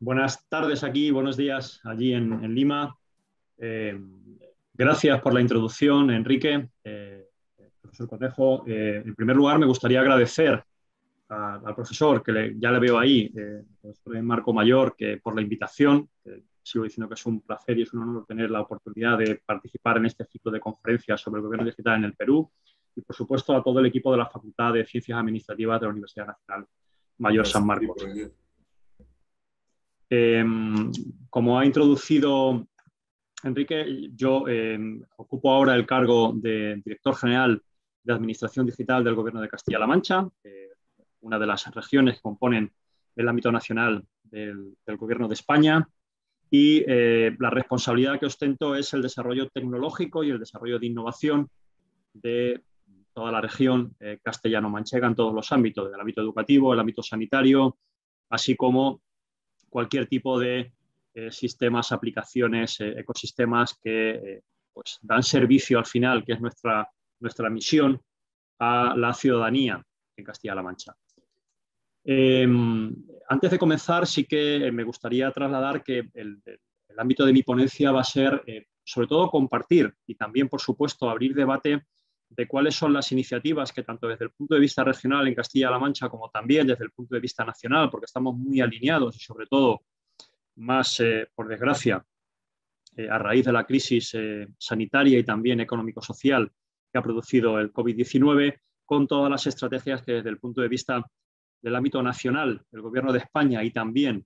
Buenas tardes aquí, buenos días allí en Lima. Eh, Gracias por la introducción, Enrique. Profesor Cornejo, en primer lugar me gustaría agradecer al profesor, ya le veo ahí, el profesor Marco Mayor, que por la invitación. Sigo diciendo que es un placer y es un honor tener la oportunidad de participar en este ciclo de conferencias sobre el gobierno digital en el Perú. Y, por supuesto, a todo el equipo de la Facultad de Ciencias Administrativas de la Universidad Nacional Mayor San Marcos. Como ha introducido Enrique, yo ocupo ahora el cargo de director general de Administración Digital del Gobierno de Castilla-La Mancha, una de las regiones que componen el ámbito nacional del Gobierno de España, y la responsabilidad que ostento es el desarrollo tecnológico y el desarrollo de innovación de toda la región castellano-manchega en todos los ámbitos, del ámbito educativo, el ámbito sanitario, así como cualquier tipo de sistemas, aplicaciones, ecosistemas que pues dan servicio al final, que es nuestra misión, a la ciudadanía en Castilla-La Mancha. Antes de comenzar, sí que me gustaría trasladar que el ámbito de mi ponencia va a ser, sobre todo, compartir y también, por supuesto, abrir debate de cuáles son las iniciativas que, tanto desde el punto de vista regional en Castilla-La Mancha como también desde el punto de vista nacional, porque estamos muy alineados y, sobre todo, más, por desgracia, a raíz de la crisis sanitaria y también económico-social que ha producido el COVID-19, con todas las estrategias que desde el punto de vista del ámbito nacional, del Gobierno de España y también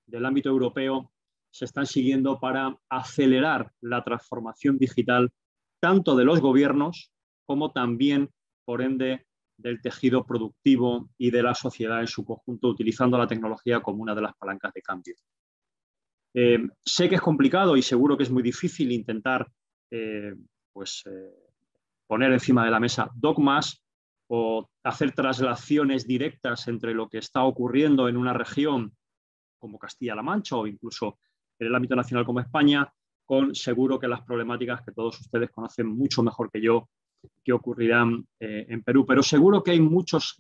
del ámbito europeo, se están siguiendo para acelerar la transformación digital tanto de los gobiernos como también, por ende, del tejido productivo y de la sociedad en su conjunto, utilizando la tecnología como una de las palancas de cambio. Sé que es complicado y seguro que es muy difícil intentar poner encima de la mesa dogmas o hacer traslaciones directas entre lo que está ocurriendo en una región como Castilla-La Mancha o incluso en el ámbito nacional como España, con seguro que las problemáticas que todos ustedes conocen mucho mejor que yo que ocurrirán en Perú. Pero seguro que hay muchos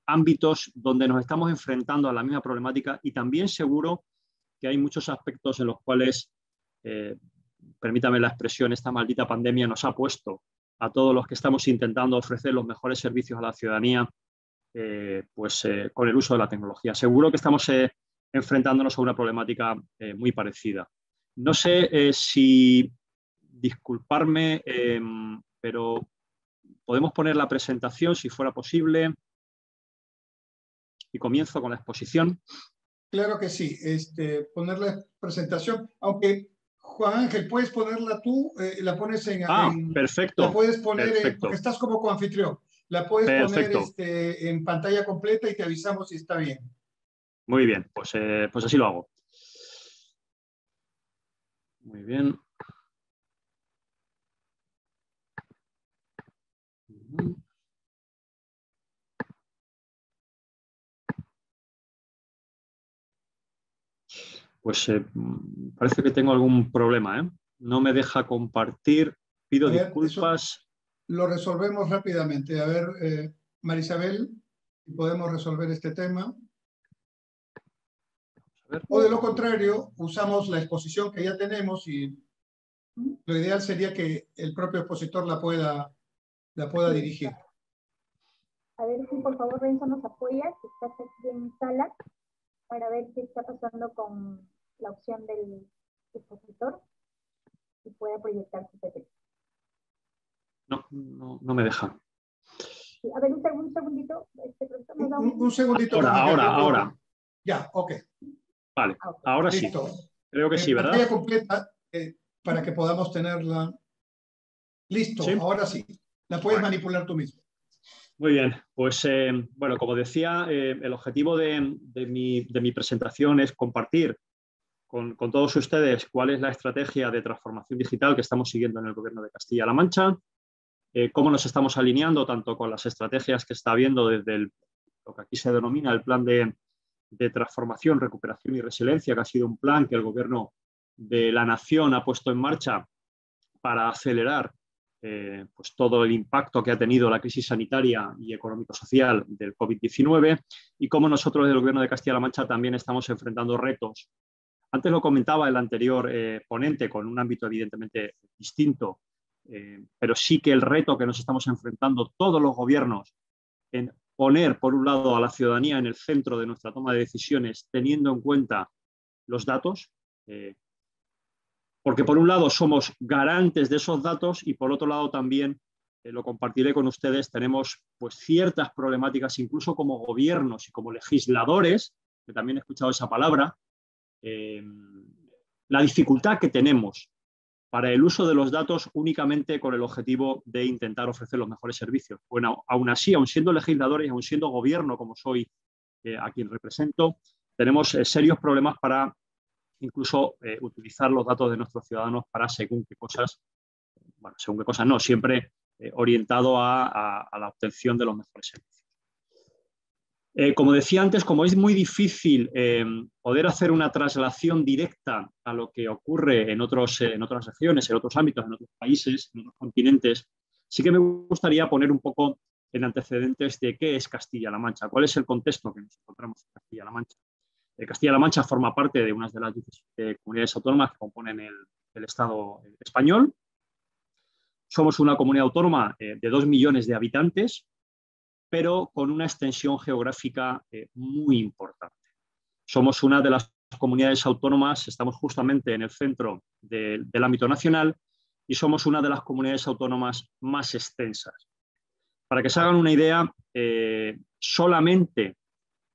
ámbitos donde nos estamos enfrentando a la misma problemática y también seguro que hay muchos aspectos en los cuales, permítame la expresión, esta maldita pandemia nos ha puesto a todos los que estamos intentando ofrecer los mejores servicios a la ciudadanía, con el uso de la tecnología. Seguro que estamos enfrentándonos a una problemática muy parecida. No sé si disculparme, pero podemos poner la presentación si fuera posible y comienzo con la exposición. Claro que sí, poner la presentación, aunque Juan Ángel, puedes ponerla tú, la pones perfecto. La puedes poner, perfecto. porque estás como coanfitrión, la puedes Perfecto. poner en pantalla completa y te avisamos si está bien. Muy bien, pues así lo hago. Muy bien. Pues parece que tengo algún problema, ¿eh? No me deja compartir. Pido disculpas. Lo resolvemos rápidamente. A ver, Marisabel, si podemos resolver este tema. O de lo contrario, usamos la exposición que ya tenemos y lo ideal sería que el propio expositor la pueda dirigir. A ver si por favor Renzo nos apoya, que estás aquí en sala, para ver qué está pasando con la opción del expositor y pueda proyectar su PT. No me deja. Sí, a ver, un segundito. Un segundito. Ahora. Ya, ok. Vale, ahora listo. Sí. Creo que sí, ¿verdad? Pantalla completa para que podamos tenerla. Listo, ¿sí? Ahora sí. La puedes manipular tú mismo. Muy bien, pues bueno, como decía, el objetivo de mi presentación es compartir con todos ustedes cuál es la estrategia de transformación digital que estamos siguiendo en el Gobierno de Castilla-La Mancha, cómo nos estamos alineando tanto con las estrategias que está habiendo desde lo que aquí se denomina el plan de transformación, recuperación y resiliencia, que ha sido un plan que el Gobierno de la Nación ha puesto en marcha para acelerar pues todo el impacto que ha tenido la crisis sanitaria y económico-social del COVID-19 y cómo nosotros desde el Gobierno de Castilla-La Mancha también estamos enfrentando retos. Antes lo comentaba el anterior ponente con un ámbito evidentemente distinto, pero sí que el reto que nos estamos enfrentando todos los gobiernos en poner, por un lado, a la ciudadanía en el centro de nuestra toma de decisiones, teniendo en cuenta los datos, porque por un lado somos garantes de esos datos y por otro lado también, lo compartiré con ustedes, tenemos pues ciertas problemáticas incluso como gobiernos y como legisladores, que también he escuchado esa palabra, la dificultad que tenemos para el uso de los datos únicamente con el objetivo de intentar ofrecer los mejores servicios. Bueno, aún así, aún siendo legisladores y aún siendo gobierno como soy a quien represento, tenemos serios problemas para incluso utilizar los datos de nuestros ciudadanos para según qué cosas, bueno, según qué cosas no, siempre orientado a la obtención de los mejores servicios. Como decía antes, como es muy difícil poder hacer una traslación directa a lo que ocurre en otras regiones, en otros ámbitos, en otros países, en otros continentes, sí que me gustaría poner un poco en antecedentes de qué es Castilla-La Mancha, cuál es el contexto que nos encontramos en Castilla-La Mancha. Castilla-La Mancha forma parte de una de las comunidades autónomas que componen el Estado español. Somos una comunidad autónoma de 2 millones de habitantes, pero con una extensión geográfica muy importante. Somos una de las comunidades autónomas, estamos justamente en el centro del ámbito nacional y somos una de las comunidades autónomas más extensas. Para que se hagan una idea, solamente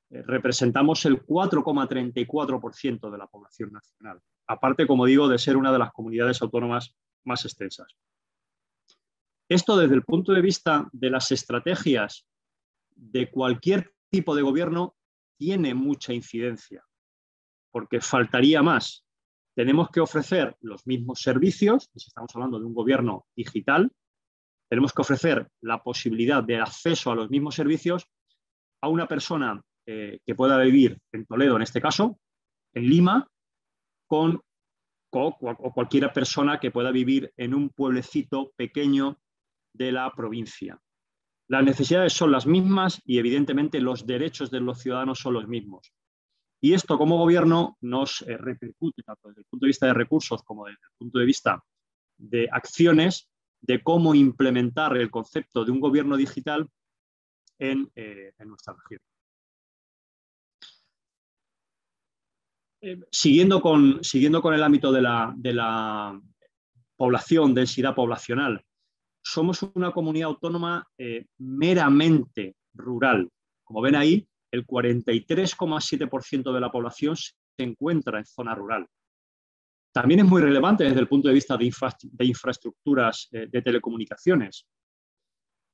representamos el 4,34% de la población nacional, aparte, como digo, de ser una de las comunidades autónomas más extensas. Esto desde el punto de vista de las estrategias de cualquier tipo de gobierno tiene mucha incidencia, porque faltaría más. Tenemos que ofrecer los mismos servicios, si estamos hablando de un gobierno digital, tenemos que ofrecer la posibilidad de acceso a los mismos servicios a una persona que pueda vivir en Toledo, en este caso, en Lima, o cualquier persona que pueda vivir en un pueblecito pequeño de la provincia. Las necesidades son las mismas y, evidentemente, los derechos de los ciudadanos son los mismos. Y esto, como gobierno, nos repercute tanto desde el punto de vista de recursos como desde el punto de vista de acciones de cómo implementar el concepto de un gobierno digital en nuestra región. Siguiendo con el ámbito de la población, densidad poblacional, somos una comunidad autónoma meramente rural. Como ven ahí, el 43,7% de la población se encuentra en zona rural. También es muy relevante desde el punto de vista de infraestructuras de telecomunicaciones.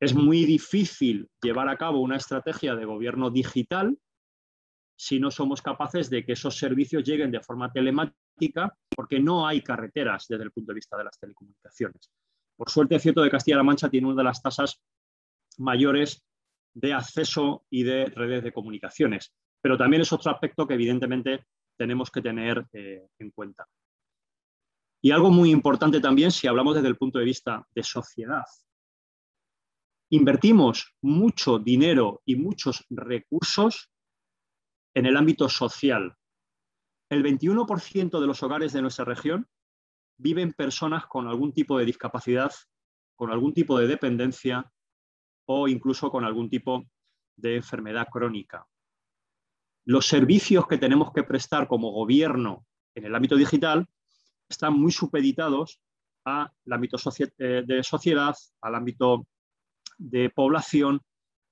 Es muy difícil llevar a cabo una estrategia de gobierno digital si no somos capaces de que esos servicios lleguen de forma telemática, porque no hay carreteras desde el punto de vista de las telecomunicaciones. Por suerte, es cierto que Castilla-La Mancha tiene una de las tasas mayores de acceso y de redes de comunicaciones, pero también es otro aspecto que evidentemente tenemos que tener en cuenta. Y algo muy importante también, si hablamos desde el punto de vista de sociedad. Invertimos mucho dinero y muchos recursos en el ámbito social. El 21% de los hogares de nuestra región viven personas con algún tipo de discapacidad, con algún tipo de dependencia o incluso con algún tipo de enfermedad crónica. Los servicios que tenemos que prestar como gobierno en el ámbito digital están muy supeditados al ámbito de sociedad, al ámbito de población,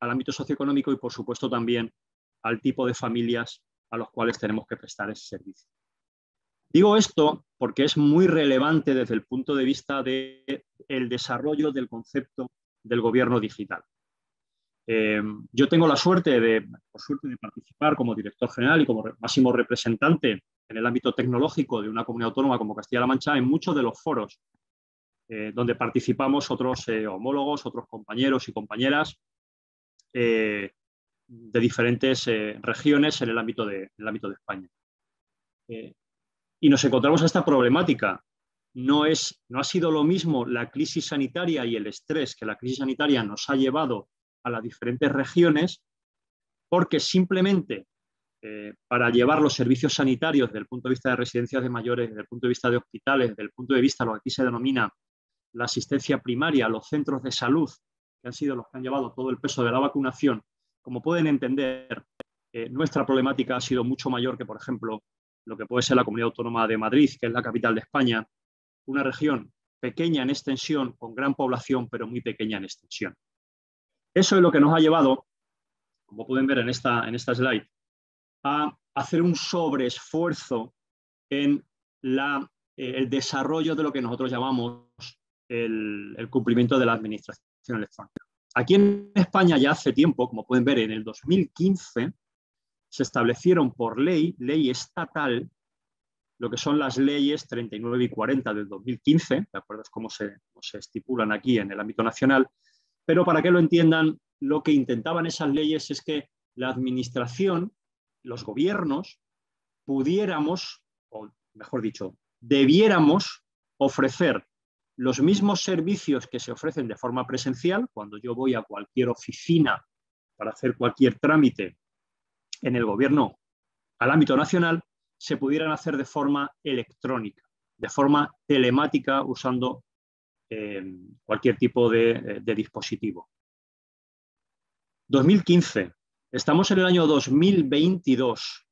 al ámbito socioeconómico y, por supuesto, también al tipo de familias a los cuales tenemos que prestar ese servicio. Digo esto porque es muy relevante desde el punto de vista del desarrollo del concepto del gobierno digital. Yo tengo la suerte de participar como director general y como máximo representante en el ámbito tecnológico de una comunidad autónoma como Castilla-La Mancha en muchos de los foros donde participamos otros homólogos, otros compañeros y compañeras de diferentes regiones en el ámbito de España. Y nos encontramos esta problemática. no ha sido lo mismo la crisis sanitaria y el estrés que la crisis sanitaria nos ha llevado a las diferentes regiones, porque simplemente para llevar los servicios sanitarios desde el punto de vista de residencias de mayores, desde el punto de vista de hospitales, desde el punto de vista de lo que aquí se denomina la asistencia primaria, los centros de salud, que han sido los que han llevado todo el peso de la vacunación, como pueden entender, nuestra problemática ha sido mucho mayor que, por ejemplo, lo que puede ser la Comunidad Autónoma de Madrid, que es la capital de España, una región pequeña en extensión, con gran población, pero muy pequeña en extensión. Eso es lo que nos ha llevado, como pueden ver en esta slide, a hacer un sobreesfuerzo en el desarrollo de lo que nosotros llamamos el cumplimiento de la administración electrónica. Aquí en España ya hace tiempo, como pueden ver, en el 2015 se establecieron por ley estatal, lo que son las leyes 39 y 40 del 2015, ¿de acuerdo? Es como se estipulan aquí en el ámbito nacional, pero para que lo entiendan, lo que intentaban esas leyes es que la administración, los gobiernos, pudiéramos, o mejor dicho, debiéramos ofrecer los mismos servicios que se ofrecen de forma presencial, cuando yo voy a cualquier oficina para hacer cualquier trámite en el gobierno al ámbito nacional, se pudieran hacer de forma electrónica, de forma telemática, usando cualquier tipo de dispositivo. 2015. Estamos en el año 2022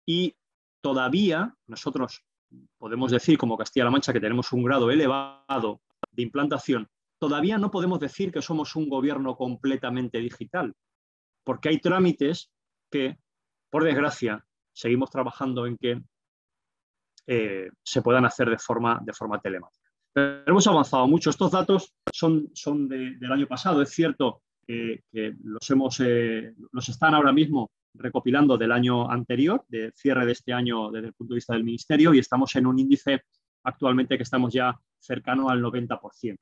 y todavía nosotros podemos decir como Castilla-La Mancha que tenemos un grado elevado de implantación. Todavía no podemos decir que somos un gobierno completamente digital, porque hay trámites que, por desgracia, seguimos trabajando en que se puedan hacer de forma telemática. Pero hemos avanzado mucho. Estos datos son del año pasado. Es cierto que los están ahora mismo recopilando del año anterior, de cierre de este año desde el punto de vista del Ministerio, y estamos en un índice actualmente que estamos ya cercano al 90%.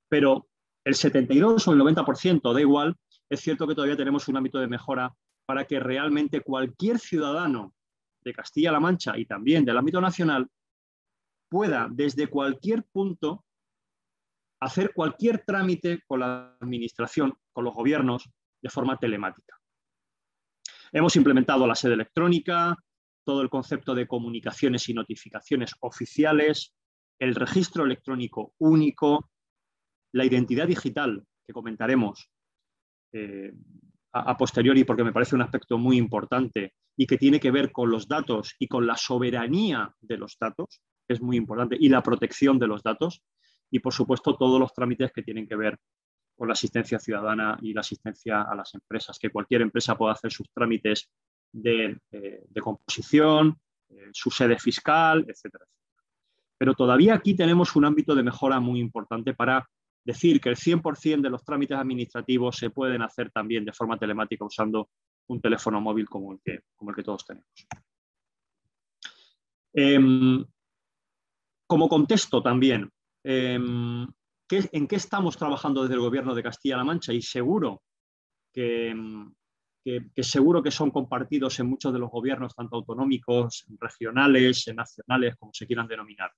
Pero el 72 o el 90%, da igual, es cierto que todavía tenemos un ámbito de mejora para que realmente cualquier ciudadano de Castilla-La Mancha y también del ámbito nacional pueda desde cualquier punto hacer cualquier trámite con la administración, con los gobiernos, de forma telemática. Hemos implementado la sede electrónica, todo el concepto de comunicaciones y notificaciones oficiales, el registro electrónico único, la identidad digital, que comentaremos a posteriori porque me parece un aspecto muy importante y que tiene que ver con los datos y con la soberanía de los datos, que es muy importante, y la protección de los datos, y por supuesto todos los trámites que tienen que ver con la asistencia ciudadana y la asistencia a las empresas, que cualquier empresa pueda hacer sus trámites de composición, su sede fiscal, etcétera. Pero todavía aquí tenemos un ámbito de mejora muy importante para decir que el 100% de los trámites administrativos se pueden hacer también de forma telemática usando un teléfono móvil como el que todos tenemos. Como contexto también, ¿en qué estamos trabajando desde el Gobierno de Castilla-La Mancha? Y seguro que son compartidos en muchos de los gobiernos, tanto autonómicos, regionales, nacionales, como se quieran denominar.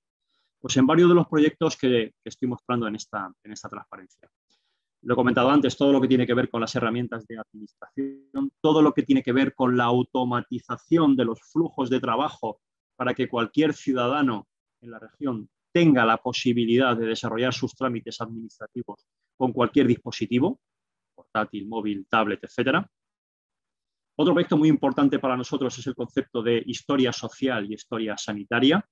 Pues en varios de los proyectos que estoy mostrando en esta transparencia. Lo he comentado antes, todo lo que tiene que ver con las herramientas de administración, todo lo que tiene que ver con la automatización de los flujos de trabajo para que cualquier ciudadano en la región tenga la posibilidad de desarrollar sus trámites administrativos con cualquier dispositivo, portátil, móvil, tablet, etc. Otro proyecto muy importante para nosotros es el concepto de historia social y historia sanitaria,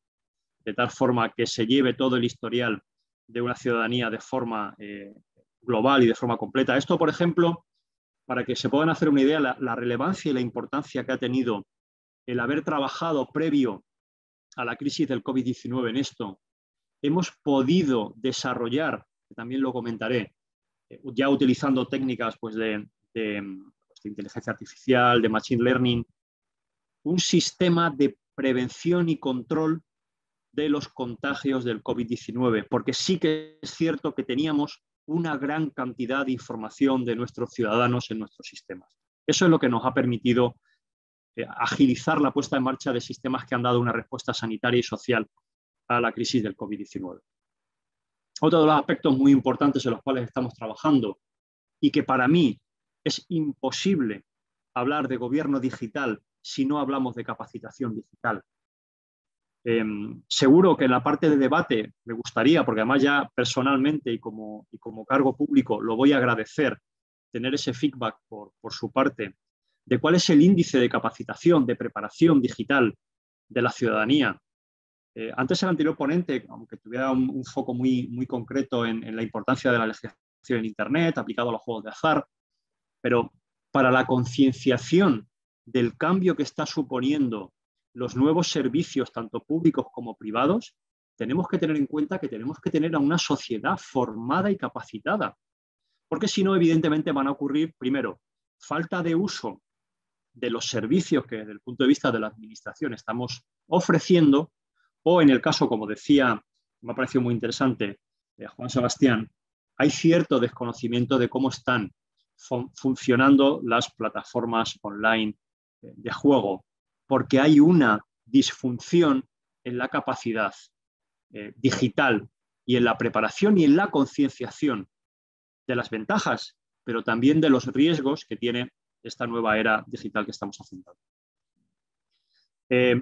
de tal forma que se lleve todo el historial de una ciudadanía de forma global y de forma completa. Esto, por ejemplo, para que se puedan hacer una idea, la relevancia y la importancia que ha tenido el haber trabajado previo a la crisis del COVID-19 en esto, hemos podido desarrollar, que también lo comentaré, ya utilizando técnicas pues, de inteligencia artificial, de machine learning, un sistema de prevención y control de los contagios del COVID-19, porque sí que es cierto que teníamos una gran cantidad de información de nuestros ciudadanos en nuestros sistemas. Eso es lo que nos ha permitido agilizar la puesta en marcha de sistemas que han dado una respuesta sanitaria y social a la crisis del COVID-19. Otro de los aspectos muy importantes en los cuales estamos trabajando y que para mí es imposible hablar de gobierno digital si no hablamos de capacitación digital. Seguro que en la parte de debate me gustaría, porque además ya personalmente y como cargo público lo voy a agradecer, tener ese feedback por su parte de cuál es el índice de capacitación, de preparación digital de la ciudadanía. Antes el anterior ponente, aunque tuviera un foco muy concreto en la importancia de la legislación en Internet aplicado a los juegos de azar, pero para la concienciación del cambio que está suponiendo los nuevos servicios, tanto públicos como privados, tenemos que tener en cuenta que tenemos que tener a una sociedad formada y capacitada, porque si no, evidentemente van a ocurrir, primero, falta de uso de los servicios que desde el punto de vista de la administración estamos ofreciendo, o en el caso, como decía, me ha parecido muy interesante, Juan Sebastián, hay cierto desconocimiento de cómo están funcionando las plataformas online de juego, porque hay una disfunción en la capacidad digital y en la preparación y en la concienciación de las ventajas, pero también de los riesgos que tiene esta nueva era digital que estamos afrontando.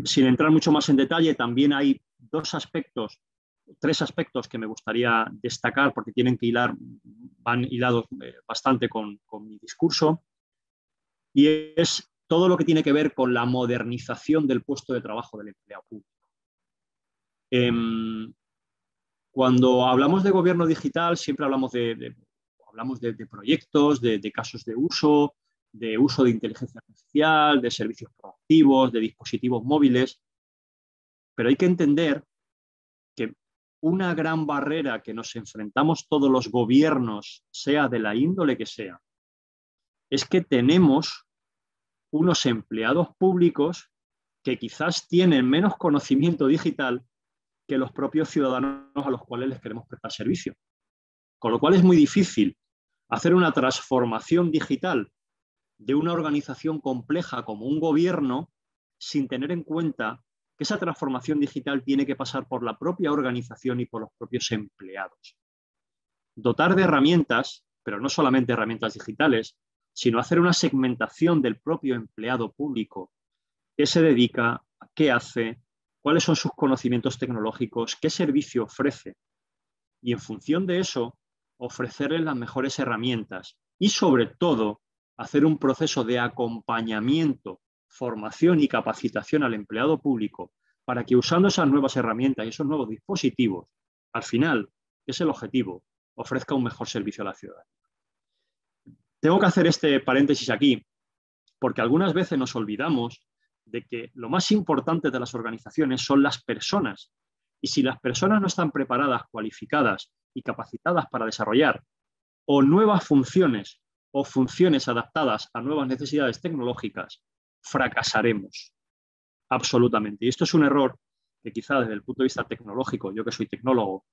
Sin entrar mucho más en detalle, también hay tres aspectos que me gustaría destacar porque van hilados bastante con mi discurso, y es todo lo que tiene que ver con la modernización del puesto de trabajo del empleado público. Cuando hablamos de gobierno digital, siempre hablamos de proyectos, de casos de uso de inteligencia artificial, de servicios proactivos, de dispositivos móviles, pero hay que entender que una gran barrera que nos enfrentamos todos los gobiernos, sea de la índole que sea, es que tenemos unos empleados públicos que quizás tienen menos conocimiento digital que los propios ciudadanos a los cuales les queremos prestar servicio. Con lo cual es muy difícil hacer una transformación digital de una organización compleja como un gobierno sin tener en cuenta que esa transformación digital tiene que pasar por la propia organización y por los propios empleados. Dotar de herramientas, pero no solamente herramientas digitales, sino hacer una segmentación del propio empleado público, qué se dedica, qué hace, cuáles son sus conocimientos tecnológicos, qué servicio ofrece, y en función de eso ofrecerles las mejores herramientas y sobre todo hacer un proceso de acompañamiento, formación y capacitación al empleado público para que usando esas nuevas herramientas y esos nuevos dispositivos, al final, que es el objetivo, ofrezca un mejor servicio a la ciudadanía. Tengo que hacer este paréntesis aquí porque algunas veces nos olvidamos de que lo más importante de las organizaciones son las personas. Y si las personas no están preparadas, cualificadas y capacitadas para desarrollar o nuevas funciones o funciones adaptadas a nuevas necesidades tecnológicas, fracasaremos absolutamente. Y esto es un error que quizá desde el punto de vista tecnológico, yo que soy tecnólogo,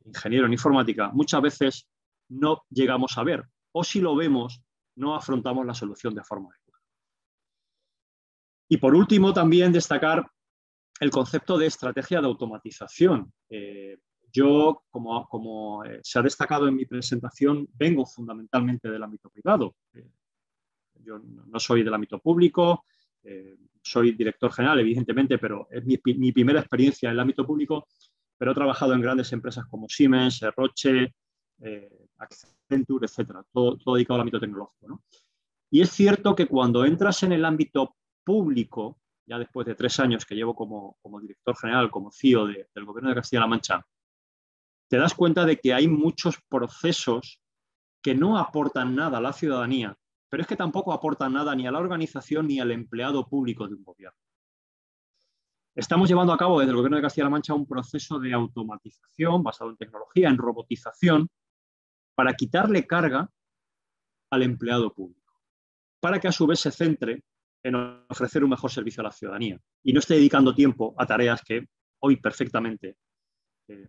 ingeniero en informática, muchas veces no llegamos a ver, o si lo vemos, no afrontamos la solución de forma adecuada. Y por último, también destacar el concepto de estrategia de automatización. Yo, como se ha destacado en mi presentación, vengo fundamentalmente del ámbito privado. Yo no soy del ámbito público, soy director general, evidentemente, pero es mi primera experiencia en el ámbito público, pero he trabajado en grandes empresas como Siemens, Roche, Accenture, etcétera, todo dedicado al ámbito tecnológico, ¿no? Y es cierto que cuando entras en el ámbito público, ya después de 3 años que llevo como director general, como CEO del Gobierno de Castilla-La Mancha, te das cuenta de que hay muchos procesos que no aportan nada a la ciudadanía, pero es que tampoco aportan nada ni a la organización ni al empleado público de un gobierno. Estamos llevando a cabo desde el Gobierno de Castilla-La Mancha un proceso de automatización basado en tecnología, en robotización, para quitarle carga al empleado público, para que a su vez se centre en ofrecer un mejor servicio a la ciudadanía y no esté dedicando tiempo a tareas que hoy perfectamente,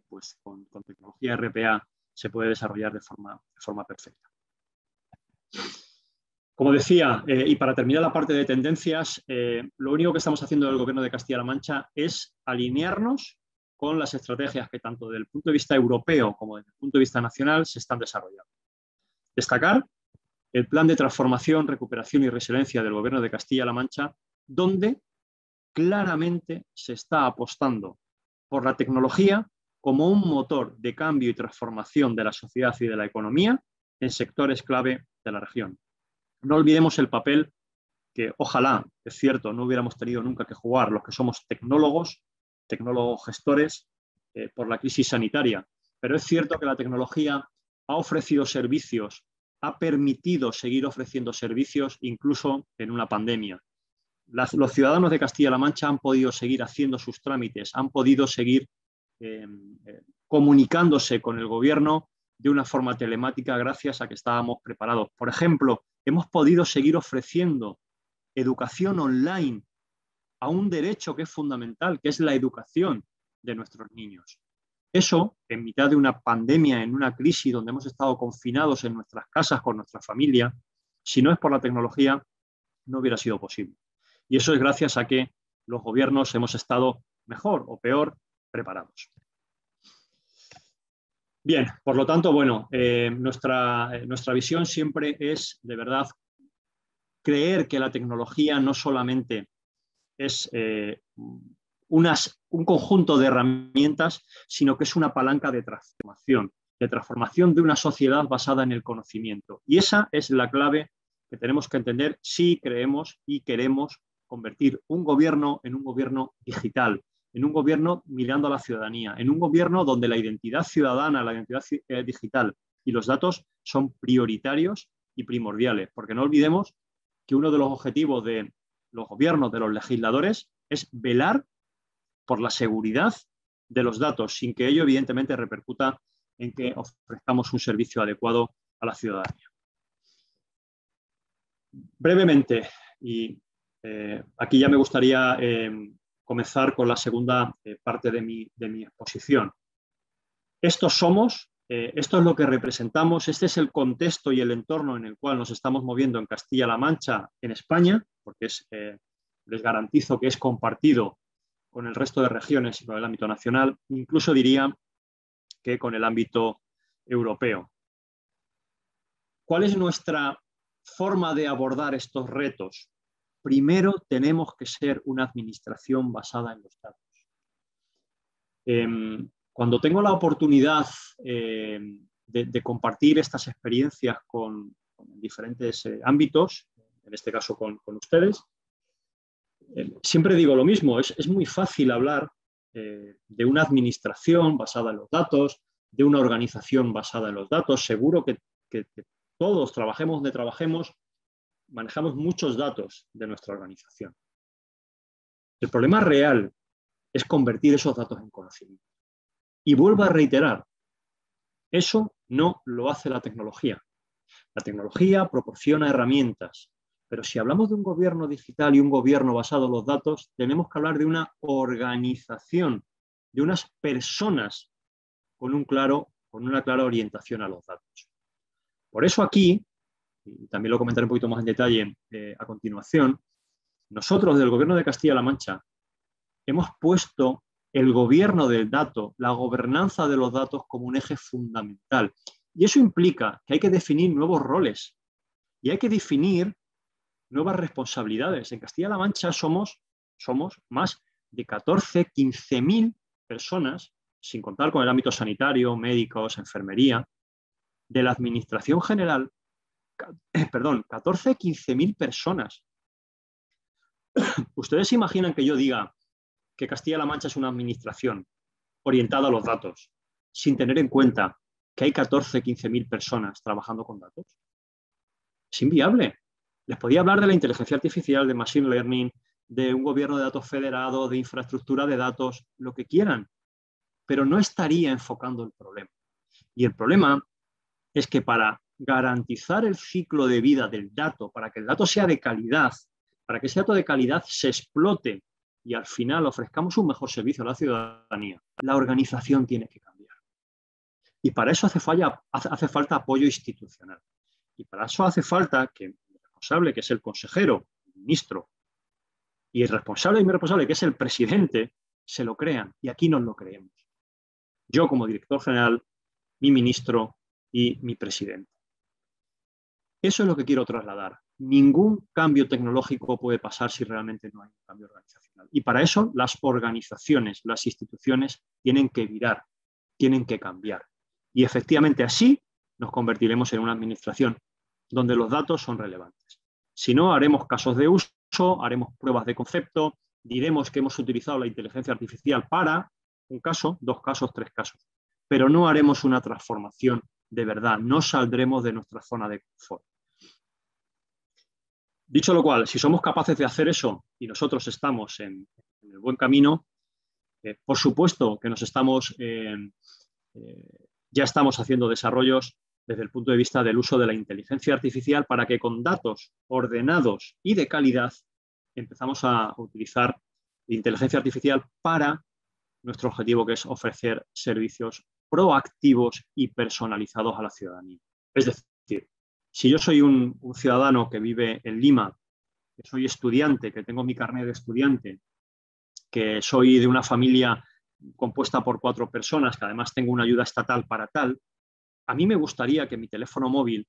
pues con tecnología RPA se puede desarrollar de forma perfecta. Como decía, y para terminar la parte de tendencias, lo único que estamos haciendo en el Gobierno de Castilla-La Mancha es alinearnos con las estrategias que tanto desde el punto de vista europeo como desde el punto de vista nacional se están desarrollando. Destacar el Plan de Transformación, Recuperación y Resiliencia del Gobierno de Castilla-La Mancha, donde claramente se está apostando por la tecnología como un motor de cambio y transformación de la sociedad y de la economía en sectores clave de la región. No olvidemos el papel que ojalá, es cierto, no hubiéramos tenido nunca que jugar los que somos tecnólogos gestores por la crisis sanitaria, pero es cierto que la tecnología ha ofrecido servicios, ha permitido seguir ofreciendo servicios incluso en una pandemia. Los ciudadanos de Castilla-La Mancha han podido seguir haciendo sus trámites, han podido seguir comunicándose con el gobierno de una forma telemática gracias a que estábamos preparados. Por ejemplo, hemos podido seguir ofreciendo educación online a un derecho que es fundamental, que es la educación de nuestros niños. Eso, en mitad de una pandemia, en una crisis donde hemos estado confinados en nuestras casas con nuestra familia, si no es por la tecnología, no hubiera sido posible. Y eso es gracias a que los gobiernos hemos estado mejor o peor preparados. Bien, por lo tanto, bueno, nuestra visión siempre es, de verdad, creer que la tecnología no solamente es un conjunto de herramientas, sino que es una palanca de transformación de una sociedad basada en el conocimiento. Y esa es la clave que tenemos que entender si creemos y queremos convertir un gobierno en un gobierno digital, en un gobierno mirando a la ciudadanía, en un gobierno donde la identidad ciudadana, la identidad digital y los datos son prioritarios y primordiales, porque no olvidemos que uno de los objetivos de los gobiernos, de los legisladores, es velar por la seguridad de los datos, sin que ello evidentemente repercuta en que ofrezcamos un servicio adecuado a la ciudadanía. Brevemente, y aquí ya me gustaría comenzar con la segunda parte de mi exposición. Estos somos, esto es lo que representamos, este es el contexto y el entorno en el cual nos estamos moviendo en Castilla-La Mancha, en España, porque les garantizo que es compartido con el resto de regiones y con el ámbito nacional, incluso diría que con el ámbito europeo. ¿Cuál es nuestra forma de abordar estos retos? Primero tenemos que ser una administración basada en los datos. Cuando tengo la oportunidad de compartir estas experiencias con diferentes ámbitos, en este caso con ustedes, siempre digo lo mismo, es muy fácil hablar de una administración basada en los datos, de una organización basada en los datos. Seguro que todos, trabajemos donde trabajemos, manejamos muchos datos de nuestra organización. El problema real es convertir esos datos en conocimiento. Y vuelvo a reiterar, eso no lo hace la tecnología. La tecnología proporciona herramientas, pero si hablamos de un gobierno digital y un gobierno basado en los datos, tenemos que hablar de una organización, de unas personas con una clara orientación a los datos. Por eso aquí, y también lo comentaré un poquito más en detalle a continuación, nosotros del Gobierno de Castilla-La Mancha hemos puesto el gobierno del dato, la gobernanza de los datos como un eje fundamental. Y eso implica que hay que definir nuevos roles y hay que definir nuevas responsabilidades. En Castilla-La Mancha somos más de 15.000 personas, sin contar con el ámbito sanitario, médicos, enfermería, de la Administración General, 15.000 personas. ¿Ustedes se imaginan que yo diga que Castilla-La Mancha es una administración orientada a los datos, sin tener en cuenta que hay 15.000 personas trabajando con datos? Es inviable. Les podía hablar de la inteligencia artificial, de machine learning, de un gobierno de datos federado, de infraestructura de datos, lo que quieran, pero no estaría enfocando el problema. Y el problema es que para garantizar el ciclo de vida del dato, para que el dato sea de calidad, para que ese dato de calidad se explote y al final ofrezcamos un mejor servicio a la ciudadanía, la organización tiene que cambiar. Y para eso hace falta apoyo institucional. Y para eso hace falta que el responsable, que es el consejero, el ministro, y el responsable y mi responsable, que es el presidente, se lo crean y aquí nos lo creemos. Yo como director general, mi ministro y mi presidente. Eso es lo que quiero trasladar. Ningún cambio tecnológico puede pasar si realmente no hay un cambio organizacional. Y para eso las organizaciones, las instituciones tienen que virar, tienen que cambiar. Y efectivamente así nos convertiremos en una administración donde los datos son relevantes. Si no, haremos casos de uso, haremos pruebas de concepto, diremos que hemos utilizado la inteligencia artificial para un caso, 2 casos, 3 casos. Pero no haremos una transformación de verdad, no saldremos de nuestra zona de confort. Dicho lo cual, si somos capaces de hacer eso y nosotros estamos en el buen camino, por supuesto que ya estamos haciendo desarrollos desde el punto de vista del uso de la inteligencia artificial para que con datos ordenados y de calidad empezamos a utilizar inteligencia artificial para nuestro objetivo, que es ofrecer servicios proactivos y personalizados a la ciudadanía. Es decir, si yo soy un ciudadano que vive en Lima, que soy estudiante, que tengo mi carnet de estudiante, que soy de una familia compuesta por 4 personas, que además tengo una ayuda estatal para tal, a mí me gustaría que en mi teléfono móvil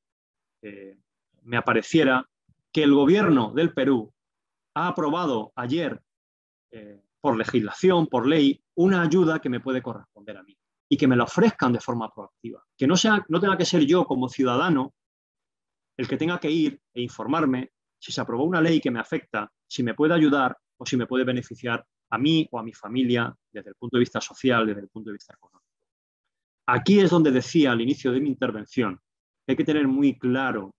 me apareciera que el gobierno del Perú ha aprobado ayer, por legislación, por ley, una ayuda que me puede corresponder a mí y que me la ofrezcan de forma proactiva. Que no tenga que ser yo como ciudadano el que tenga que ir e informarme si se aprobó una ley que me afecta, si me puede ayudar o si me puede beneficiar a mí o a mi familia desde el punto de vista social, desde el punto de vista económico. Aquí es donde decía al inicio de mi intervención que hay que tener muy claro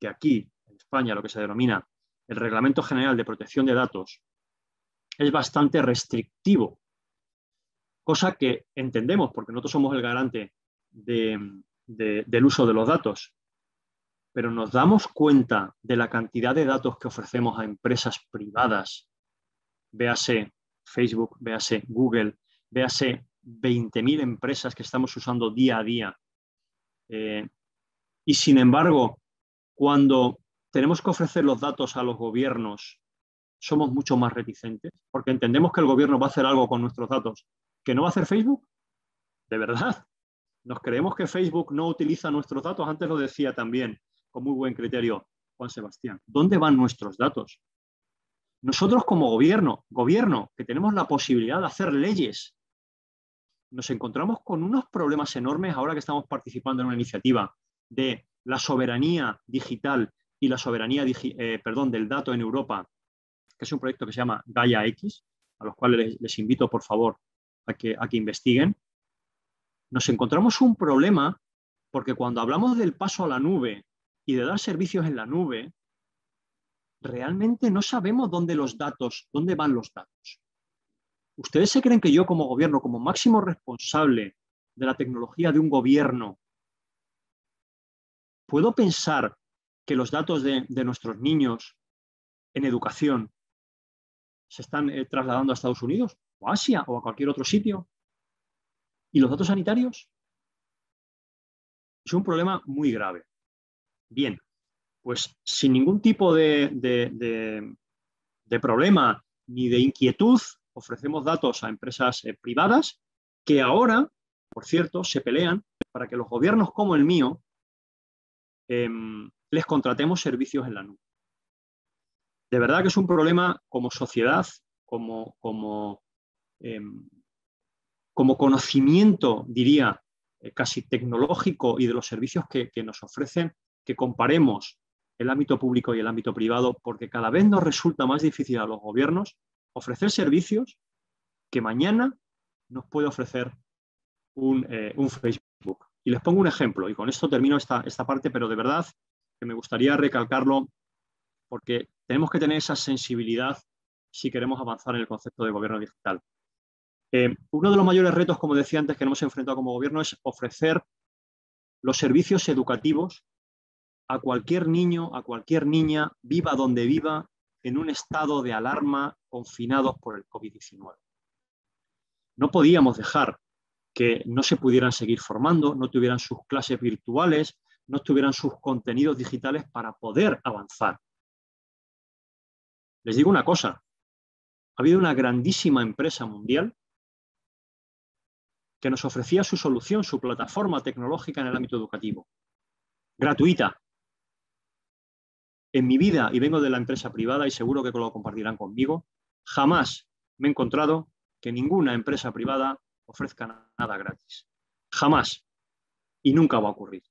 que aquí, en España, lo que se denomina el Reglamento General de Protección de Datos es bastante restrictivo, cosa que entendemos porque nosotros somos el garante del uso de los datos, pero nos damos cuenta de la cantidad de datos que ofrecemos a empresas privadas, véase Facebook, véase Google, véase 20.000 empresas que estamos usando día a día. Y sin embargo, cuando tenemos que ofrecer los datos a los gobiernos, somos mucho más reticentes, porque entendemos que el gobierno va a hacer algo con nuestros datos que no va a hacer Facebook. ¿De verdad? ¿Nos creemos que Facebook no utiliza nuestros datos? Antes lo decía también, con muy buen criterio, Juan Sebastián. ¿Dónde van nuestros datos? Nosotros como gobierno que tenemos la posibilidad de hacer leyes, nos encontramos con unos problemas enormes ahora que estamos participando en una iniciativa de la soberanía digital y la soberanía del dato en Europa, que es un proyecto que se llama Gaia X, a los cuales les invito, por favor, a que investiguen. Nos encontramos un problema porque cuando hablamos del paso a la nube y de dar servicios en la nube, realmente no sabemos dónde van los datos. ¿Ustedes se creen que yo como gobierno, como máximo responsable de la tecnología de un gobierno, puedo pensar que los datos de nuestros niños en educación se están trasladando a Estados Unidos o a Asia o a cualquier otro sitio? ¿Y los datos sanitarios? Es un problema muy grave. Bien, pues sin ningún tipo de problema ni de inquietud, ofrecemos datos a empresas privadas que ahora, por cierto, se pelean para que los gobiernos como el mío les contratemos servicios en la nube. De verdad que es un problema como sociedad, como conocimiento, diría, casi tecnológico y de los servicios que nos ofrecen, que comparemos el ámbito público y el ámbito privado, porque cada vez nos resulta más difícil a los gobiernos ofrecer servicios que mañana nos puede ofrecer un Facebook. Y les pongo un ejemplo, y con esto termino esta parte, pero de verdad que me gustaría recalcarlo, porque tenemos que tener esa sensibilidad si queremos avanzar en el concepto de gobierno digital. Uno de los mayores retos, como decía antes, que nos hemos enfrentado como gobierno es ofrecer los servicios educativos a cualquier niño, a cualquier niña, viva donde viva, en un estado de alarma, confinados por el COVID-19. No podíamos dejar que no se pudieran seguir formando, no tuvieran sus clases virtuales, no tuvieran sus contenidos digitales para poder avanzar. Les digo una cosa, ha habido una grandísima empresa mundial que nos ofrecía su solución, su plataforma tecnológica en el ámbito educativo, gratuita. En mi vida, y vengo de la empresa privada y seguro que lo compartirán conmigo, jamás me he encontrado que ninguna empresa privada ofrezca nada gratis. Jamás. Y nunca va a ocurrir.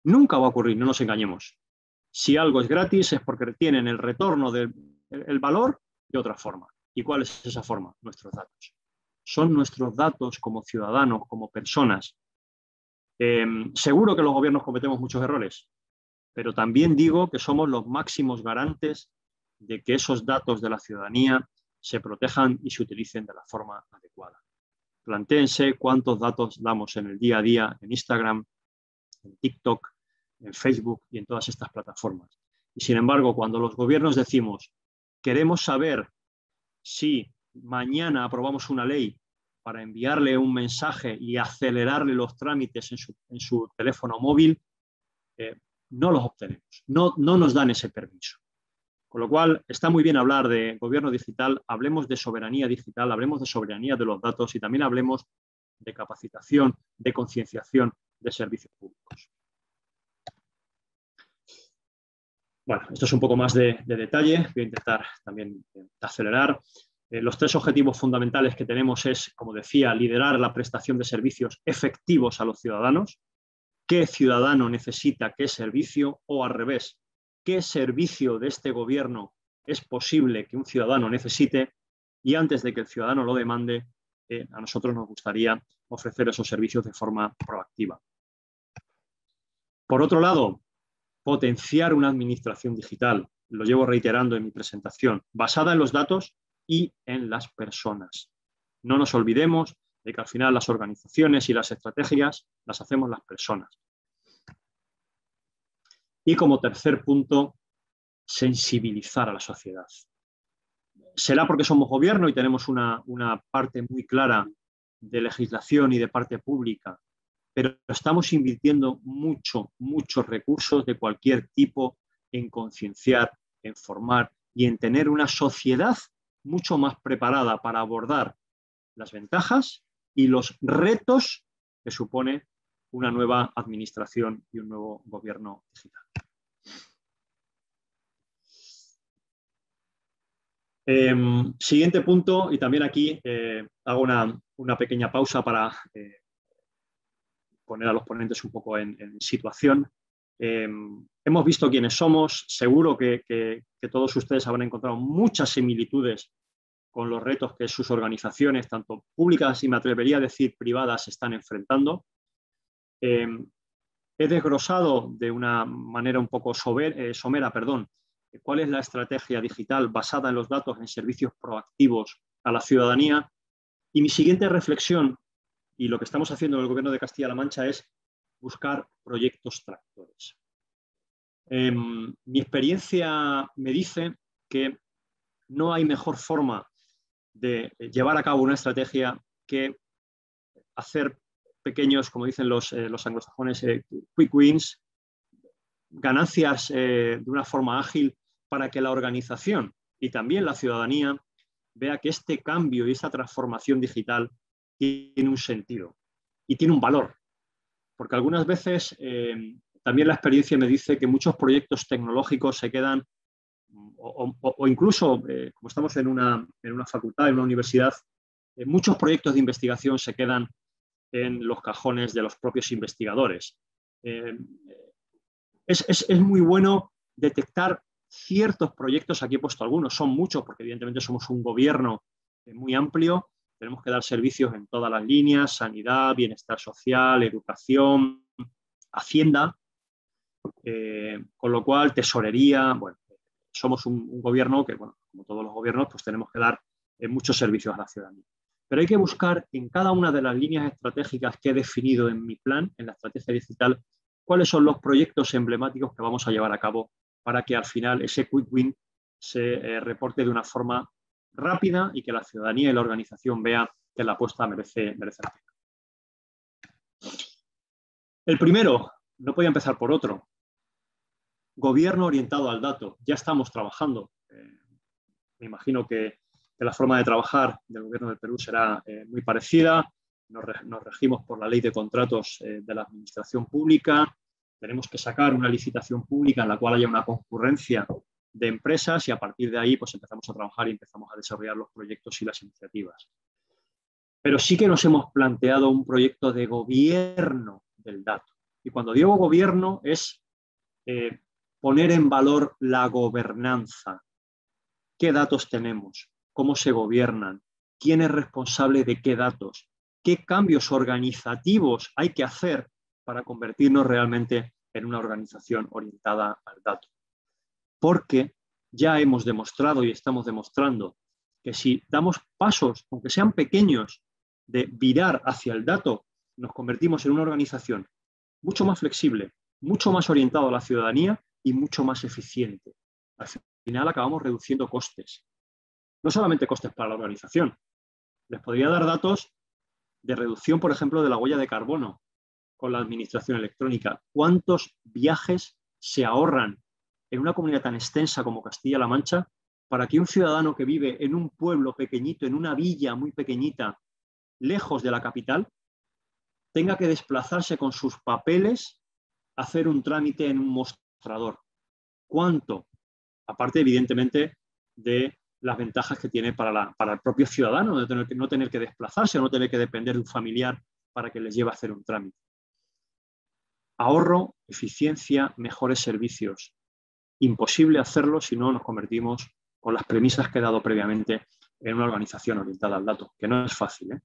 Nunca va a ocurrir, no nos engañemos. Si algo es gratis es porque tienen el retorno del valor de otra forma. ¿Y cuál es esa forma? Nuestros datos. Son nuestros datos como ciudadanos, como personas. Seguro que los gobiernos cometemos muchos errores, pero también digo que somos los máximos garantes de que esos datos de la ciudadanía se protejan y se utilicen de la forma adecuada. Plantéense cuántos datos damos en el día a día en Instagram, en TikTok, en Facebook y en todas estas plataformas. Y sin embargo, cuando los gobiernos decimos queremos saber si mañana aprobamos una ley para enviarle un mensaje y acelerarle los trámites en su teléfono móvil, no los obtenemos, no nos dan ese permiso. Con lo cual, está muy bien hablar de gobierno digital, hablemos de soberanía digital, hablemos de soberanía de los datos y también hablemos de capacitación, de concienciación de servicios públicos. Bueno, esto es un poco más de detalle, voy a intentar también acelerar. Los tres objetivos fundamentales que tenemos es, como decía, liderar la prestación de servicios efectivos a los ciudadanos. ¿Qué ciudadano necesita qué servicio? O al revés, ¿qué servicio de este gobierno es posible que un ciudadano necesite? Y antes de que el ciudadano lo demande, a nosotros nos gustaría ofrecer esos servicios de forma proactiva. Por otro lado, potenciar una administración digital, lo llevo reiterando en mi presentación, basada en los datos y en las personas. No nos olvidemos de que al final las organizaciones y las estrategias las hacemos las personas. Y como tercer punto, sensibilizar a la sociedad. Será porque somos gobierno y tenemos una parte muy clara de legislación y de parte pública, pero estamos invirtiendo muchos recursos de cualquier tipo en concienciar, en formar y en tener una sociedad mucho más preparada para abordar las ventajas y los retos que supone una nueva administración y un nuevo gobierno digital. Siguiente punto, y también aquí hago una pequeña pausa para poner a los ponentes un poco en situación. Hemos visto quiénes somos, seguro que todos ustedes habrán encontrado muchas similitudes con los retos que sus organizaciones, tanto públicas y me atrevería a decir privadas, están enfrentando. He desglosado de una manera un poco somera, cuál es la estrategia digital basada en los datos en servicios proactivos a la ciudadanía. Y mi siguiente reflexión, y lo que estamos haciendo en el Gobierno de Castilla-La Mancha, es buscar proyectos tractores. Mi experiencia me dice que no hay mejor forma de llevar a cabo una estrategia que hacer pequeños, como dicen los anglosajones, quick wins, ganancias de una forma ágil para que la organización y también la ciudadanía vea que este cambio y esta transformación digital tiene un sentido y tiene un valor. Porque algunas veces también la experiencia me dice que muchos proyectos tecnológicos se quedan, o incluso, como estamos en una facultad, en una universidad, muchos proyectos de investigación se quedan en los cajones de los propios investigadores. Es muy bueno detectar ciertos proyectos, aquí he puesto algunos, son muchos, porque evidentemente somos un gobierno muy amplio, tenemos que dar servicios en todas las líneas, sanidad, bienestar social, educación, hacienda, con lo cual tesorería, bueno, somos un gobierno que, bueno, como todos los gobiernos, pues tenemos que dar muchos servicios a la ciudadanía. Pero hay que buscar en cada una de las líneas estratégicas que he definido en mi plan, en la estrategia digital, cuáles son los proyectos emblemáticos que vamos a llevar a cabo para que al final ese quick win se reporte de una forma rápida y que la ciudadanía y la organización vea que la apuesta merece la pena. El primero, no podía empezar por otro. Gobierno orientado al dato. Ya estamos trabajando. Me imagino que la forma de trabajar del Gobierno del Perú será muy parecida. nos regimos por la ley de contratos de la administración pública, tenemos que sacar una licitación pública en la cual haya una concurrencia de empresas y a partir de ahí pues empezamos a trabajar y empezamos a desarrollar los proyectos y las iniciativas. Pero sí que nos hemos planteado un proyecto de gobierno del dato. Y cuando digo gobierno es poner en valor la gobernanza. ¿Qué datos tenemos? ¿Cómo se gobiernan? ¿Quién es responsable de qué datos? ¿Qué cambios organizativos hay que hacer para convertirnos realmente en una organización orientada al dato? Porque ya hemos demostrado y estamos demostrando que si damos pasos, aunque sean pequeños, de virar hacia el dato, nos convertimos en una organización mucho más flexible, mucho más orientada a la ciudadanía y mucho más eficiente. Al final acabamos reduciendo costes. No solamente costes para la organización. Les podría dar datos de reducción, por ejemplo, de la huella de carbono con la administración electrónica. ¿Cuántos viajes se ahorran en una comunidad tan extensa como Castilla-La Mancha para que un ciudadano que vive en un pueblo pequeñito, en una villa muy pequeñita, lejos de la capital, tenga que desplazarse con sus papeles a hacer un trámite en un mostrador? ¿Cuánto? Aparte, evidentemente, de las ventajas que tiene para el propio ciudadano, de no tener que desplazarse o no tener que depender de un familiar para que les lleve a hacer un trámite. Ahorro, eficiencia, mejores servicios. Imposible hacerlo si no nos convertimos, con las premisas que he dado previamente, en una organización orientada al dato, que no es fácil, ¿eh?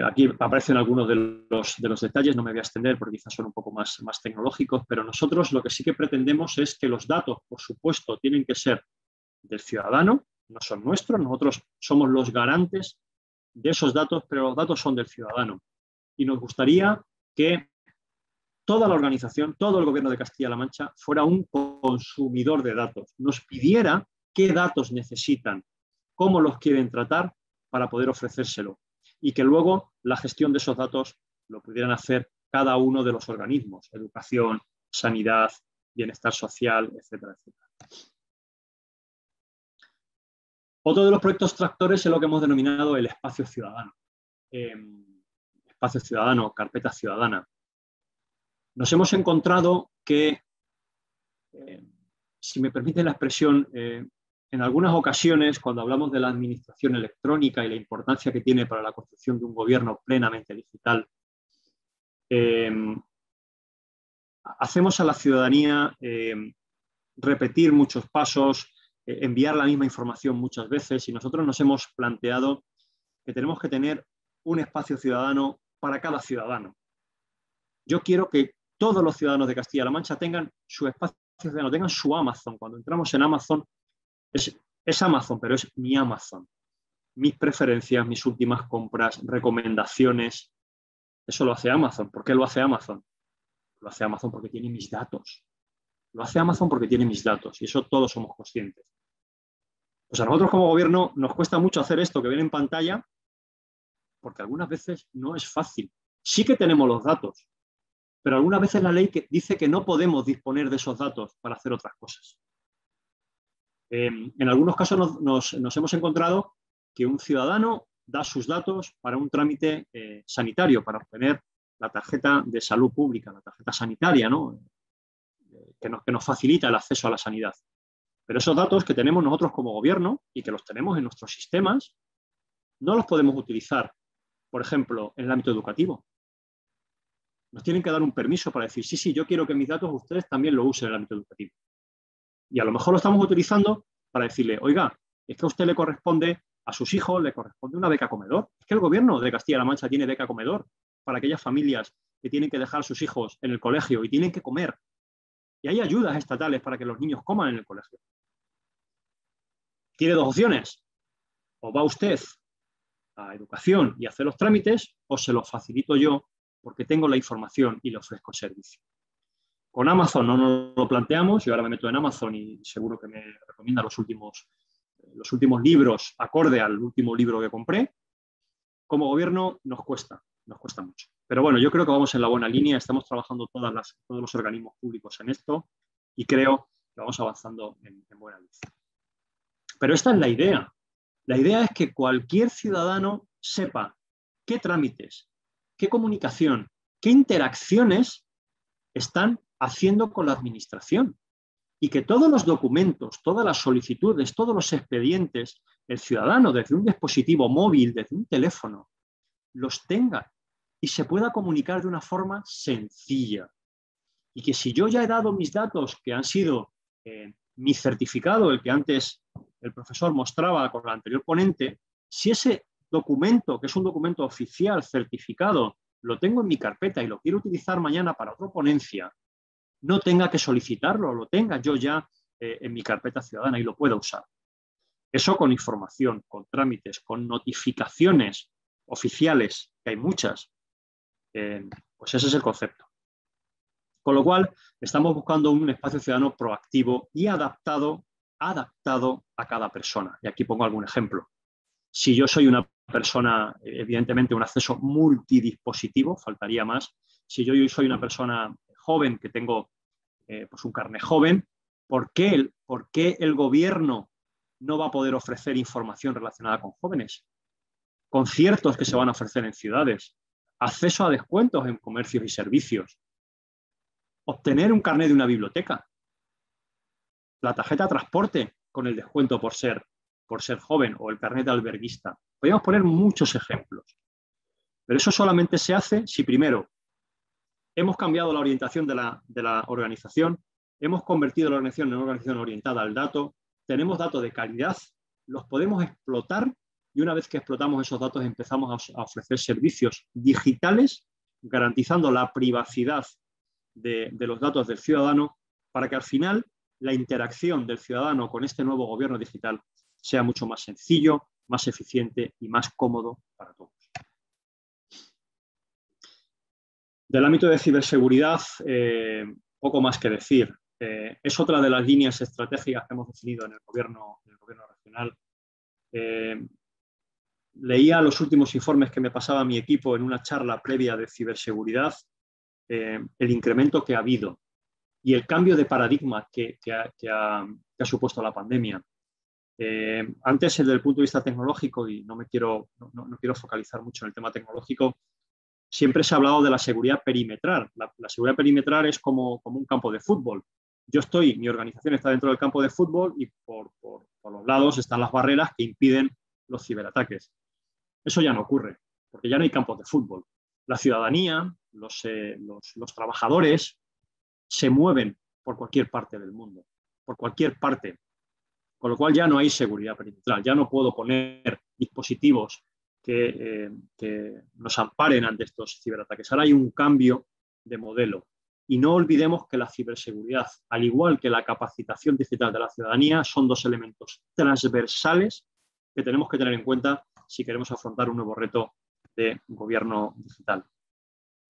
Aquí aparecen algunos de los detalles, no me voy a extender porque quizás son un poco más tecnológicos, pero nosotros lo que sí que pretendemos es que los datos, por supuesto, tienen que ser del ciudadano, no son nuestros, nosotros somos los garantes de esos datos, pero los datos son del ciudadano. Y nos gustaría que toda la organización, todo el gobierno de Castilla-La Mancha fuera un consumidor de datos, nos pidiera qué datos necesitan, cómo los quieren tratar para poder ofrecérselo. Y que luego la gestión de esos datos lo pudieran hacer cada uno de los organismos, educación, sanidad, bienestar social, etcétera, etcétera. Otro de los proyectos tractores es lo que hemos denominado el espacio ciudadano. Espacio ciudadano, carpeta ciudadana. Nos hemos encontrado que, si me permite la expresión, en algunas ocasiones, cuando hablamos de la administración electrónica y la importancia que tiene para la construcción de un gobierno plenamente digital, hacemos a la ciudadanía repetir muchos pasos, enviar la misma información muchas veces, y nosotros nos hemos planteado que tenemos que tener un espacio ciudadano para cada ciudadano. Yo quiero que todos los ciudadanos de Castilla-La Mancha tengan su espacio ciudadano, tengan su Amazon. Cuando entramos en Amazon, es Amazon, pero es mi Amazon. Mis preferencias, mis últimas compras, recomendaciones. Eso lo hace Amazon. ¿Por qué lo hace Amazon? Lo hace Amazon porque tiene mis datos. Lo hace Amazon porque tiene mis datos. Y eso todos somos conscientes. Pues a nosotros como gobierno nos cuesta mucho hacer esto que ven en pantalla, porque algunas veces no es fácil. Sí que tenemos los datos, pero algunas veces la ley dice que no podemos disponer de esos datos para hacer otras cosas. En algunos casos nos hemos encontrado que un ciudadano da sus datos para un trámite sanitario, para obtener la tarjeta de salud pública, la tarjeta sanitaria, ¿no? que nos facilita el acceso a la sanidad. Pero esos datos que tenemos nosotros como gobierno y que los tenemos en nuestros sistemas, no los podemos utilizar, por ejemplo, en el ámbito educativo. Nos tienen que dar un permiso para decir, sí, yo quiero que mis datos ustedes también lo usen en el ámbito educativo. Y a lo mejor lo estamos utilizando para decirle, oiga, es que a usted le corresponde, a sus hijos le corresponde una beca comedor. Es que el gobierno de Castilla-La Mancha tiene beca comedor para aquellas familias que tienen que dejar a sus hijos en el colegio y tienen que comer. Y hay ayudas estatales para que los niños coman en el colegio. Tiene dos opciones. O va usted a educación y hace los trámites, o se los facilito yo porque tengo la información y le ofrezco el servicio. Con Amazon no nos lo planteamos. Yo ahora me meto en Amazon y seguro que me recomienda los últimos libros acorde al último libro que compré. Como gobierno nos cuesta mucho. Pero bueno, yo creo que vamos en la buena línea, estamos trabajando todos los organismos públicos en esto y creo que vamos avanzando en buena luz. Pero esta es la idea. La idea es que cualquier ciudadano sepa qué trámites, qué comunicación, qué interacciones están haciendo con la administración y que todos los documentos, todas las solicitudes, todos los expedientes, el ciudadano desde un dispositivo móvil, desde un teléfono, los tenga y se pueda comunicar de una forma sencilla. Y que si yo ya he dado mis datos que han sido mi certificado, el que antes el profesor mostraba con el anterior ponente, si ese documento, que es un documento oficial certificado, lo tengo en mi carpeta y lo quiero utilizar mañana para otra ponencia, no tenga que solicitarlo, lo tenga yo ya en mi carpeta ciudadana y lo pueda usar. Eso con información, con trámites, con notificaciones oficiales, que hay muchas, pues ese es el concepto. Con lo cual, estamos buscando un espacio ciudadano proactivo y adaptado a cada persona. Y aquí pongo algún ejemplo. Si yo soy una persona, evidentemente, un acceso multidispositivo, faltaría más. Si yo soy una persona joven que tengo pues un carnet joven, ¿por qué el gobierno no va a poder ofrecer información relacionada con jóvenes? Conciertos que se van a ofrecer en ciudades, acceso a descuentos en comercios y servicios, obtener un carnet de una biblioteca, la tarjeta de transporte con el descuento por ser joven o el carnet de alberguista. Podríamos poner muchos ejemplos. Pero eso solamente se hace si primero hemos cambiado la orientación de la organización, hemos convertido la organización en una organización orientada al dato, tenemos datos de calidad, los podemos explotar y una vez que explotamos esos datos empezamos a ofrecer servicios digitales garantizando la privacidad de los datos del ciudadano para que al final la interacción del ciudadano con este nuevo gobierno digital sea mucho más sencillo, más eficiente y más cómodo para todos. Del ámbito de ciberseguridad, poco más que decir. Es otra de las líneas estratégicas que hemos definido en el gobierno regional. Leía los últimos informes que me pasaba mi equipo en una charla previa de ciberseguridad, el incremento que ha habido y el cambio de paradigma que ha supuesto la pandemia. Antes, desde el punto de vista tecnológico, y no quiero focalizar mucho en el tema tecnológico, siempre se ha hablado de la seguridad perimetral. La seguridad perimetral es como un campo de fútbol. Mi organización está dentro del campo de fútbol y por los lados están las barreras que impiden los ciberataques. Eso ya no ocurre, porque ya no hay campos de fútbol. La ciudadanía, los trabajadores se mueven por cualquier parte del mundo, por cualquier parte. Con lo cual ya no hay seguridad perimetral, ya no puedo poner dispositivos que nos amparen ante estos ciberataques. Ahora hay un cambio de modelo. Y no olvidemos que la ciberseguridad, al igual que la capacitación digital de la ciudadanía, son dos elementos transversales que tenemos que tener en cuenta si queremos afrontar un nuevo reto de gobierno digital.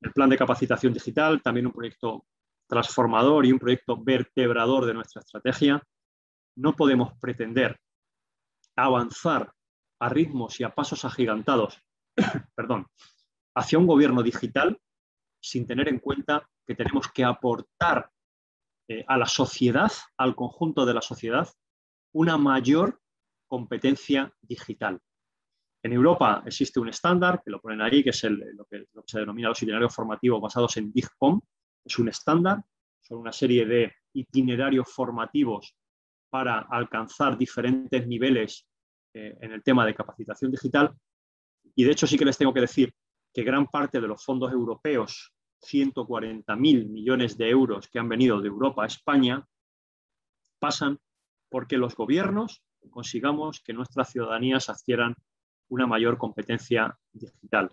El plan de capacitación digital, también un proyecto transformador y un proyecto vertebrador de nuestra estrategia. No podemos pretender avanzar a ritmos y a pasos agigantados hacia un gobierno digital sin tener en cuenta que tenemos que aportar a la sociedad, al conjunto de la sociedad, una mayor competencia digital. En Europa existe un estándar, que lo ponen ahí, que es lo que se denomina los itinerarios formativos basados en DIGCOM. Es un estándar, son una serie de itinerarios formativos para alcanzar diferentes niveles en el tema de capacitación digital. Y de hecho sí que les tengo que decir que gran parte de los fondos europeos, 140.000 millones de euros que han venido de Europa a España, pasan porque los gobiernos consigamos que nuestras ciudadanías adquieran una mayor competencia digital.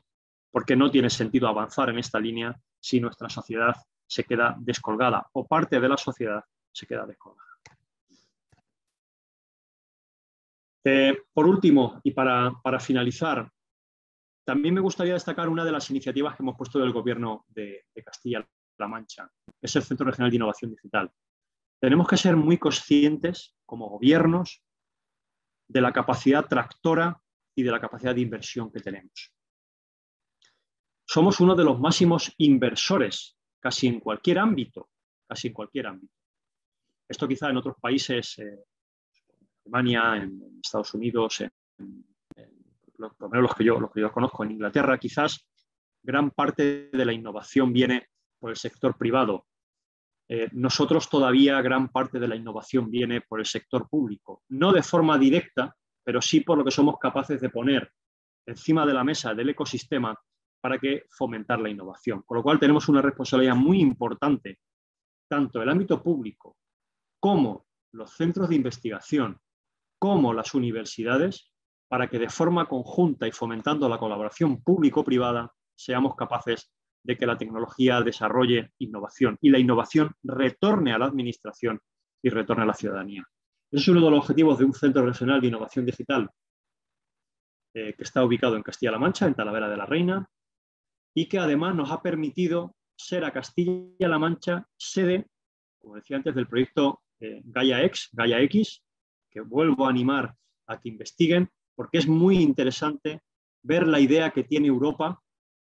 Porque no tiene sentido avanzar en esta línea si nuestra sociedad se queda descolgada o parte de la sociedad se queda descolgada. Por último, y para finalizar, también me gustaría destacar una de las iniciativas que hemos puesto del Gobierno de Castilla-La Mancha, que es el Centro Regional de Innovación Digital. Tenemos que ser muy conscientes, como gobiernos, de la capacidad tractora y de la capacidad de inversión que tenemos. Somos uno de los máximos inversores, casi en cualquier ámbito, Esto quizá en otros países, en Alemania, en Estados Unidos, en por lo menos los que yo conozco en Inglaterra, quizás gran parte de la innovación viene por el sector privado. Nosotros todavía gran parte de la innovación viene por el sector público. No de forma directa, pero sí por lo que somos capaces de poner encima de la mesa del ecosistema para que fomentar la innovación. Con lo cual tenemos una responsabilidad muy importante, tanto el ámbito público como los centros de investigación, como las universidades, para que de forma conjunta y fomentando la colaboración público-privada seamos capaces de que la tecnología desarrolle innovación y la innovación retorne a la administración y retorne a la ciudadanía. Ese es uno de los objetivos de un Centro Regional de Innovación Digital que está ubicado en Castilla-La Mancha, en Talavera de la Reina, y que además nos ha permitido ser a Castilla-La Mancha sede, como decía antes, del proyecto Gaia X, que vuelvo a animar a que investiguen, porque es muy interesante ver la idea que tiene Europa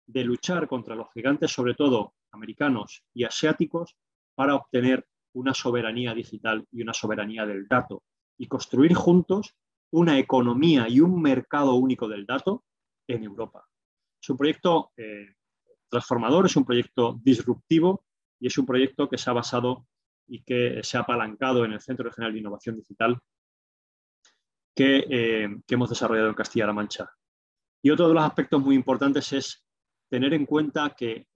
de luchar contra los gigantes, sobre todo americanos y asiáticos, para obtener una soberanía digital y una soberanía del dato y construir juntos una economía y un mercado único del dato en Europa. Es un proyecto transformador, es un proyecto disruptivo y es un proyecto que se ha basado y que se ha apalancado en el Centro Regional de Innovación Digital que hemos desarrollado en Castilla-La Mancha. Y otro de los aspectos muy importantes es tener en cuenta que,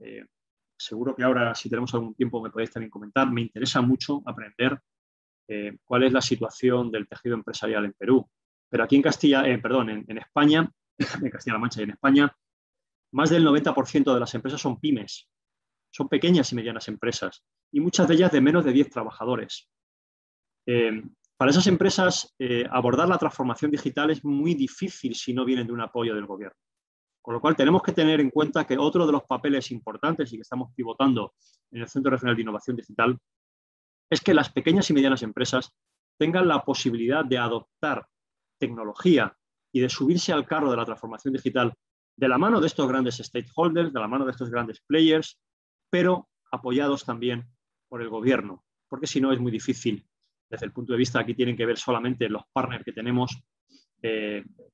seguro que ahora, si tenemos algún tiempo, me podéis también comentar, me interesa mucho aprender cuál es la situación del tejido empresarial en Perú. Pero aquí en en España, en Castilla-La Mancha y en España, más del 90% de las empresas son pymes, son pequeñas y medianas empresas, y muchas de ellas de menos de 10 trabajadores. Para esas empresas, abordar la transformación digital es muy difícil si no vienen de un apoyo del gobierno. Con lo cual, tenemos que tener en cuenta que otro de los papeles importantes y que estamos pivotando en el Centro Regional de Innovación Digital es que las pequeñas y medianas empresas tengan la posibilidad de adoptar tecnología y de subirse al carro de la transformación digital de la mano de estos grandes stakeholders, de la mano de estos grandes players, pero apoyados también por el gobierno, porque si no es muy difícil. Desde el punto de vista, aquí tienen que ver solamente los partners que tenemos.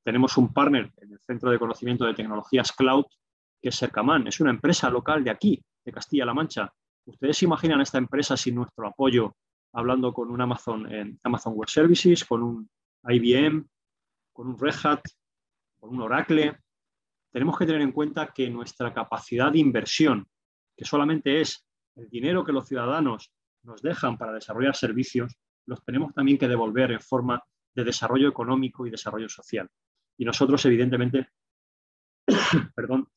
Tenemos un partner en el Centro de Conocimiento de Tecnologías Cloud, que es Cercaman, es una empresa local de aquí, de Castilla-La Mancha. ¿Ustedes se imaginan esta empresa sin nuestro apoyo, hablando con un Amazon Web Services, con un IBM, con un Red Hat, con un Oracle? Tenemos que tener en cuenta que nuestra capacidad de inversión, que solamente es el dinero que los ciudadanos nos dejan para desarrollar servicios, los tenemos también que devolver en forma de desarrollo económico y desarrollo social. Y nosotros, evidentemente, perdón,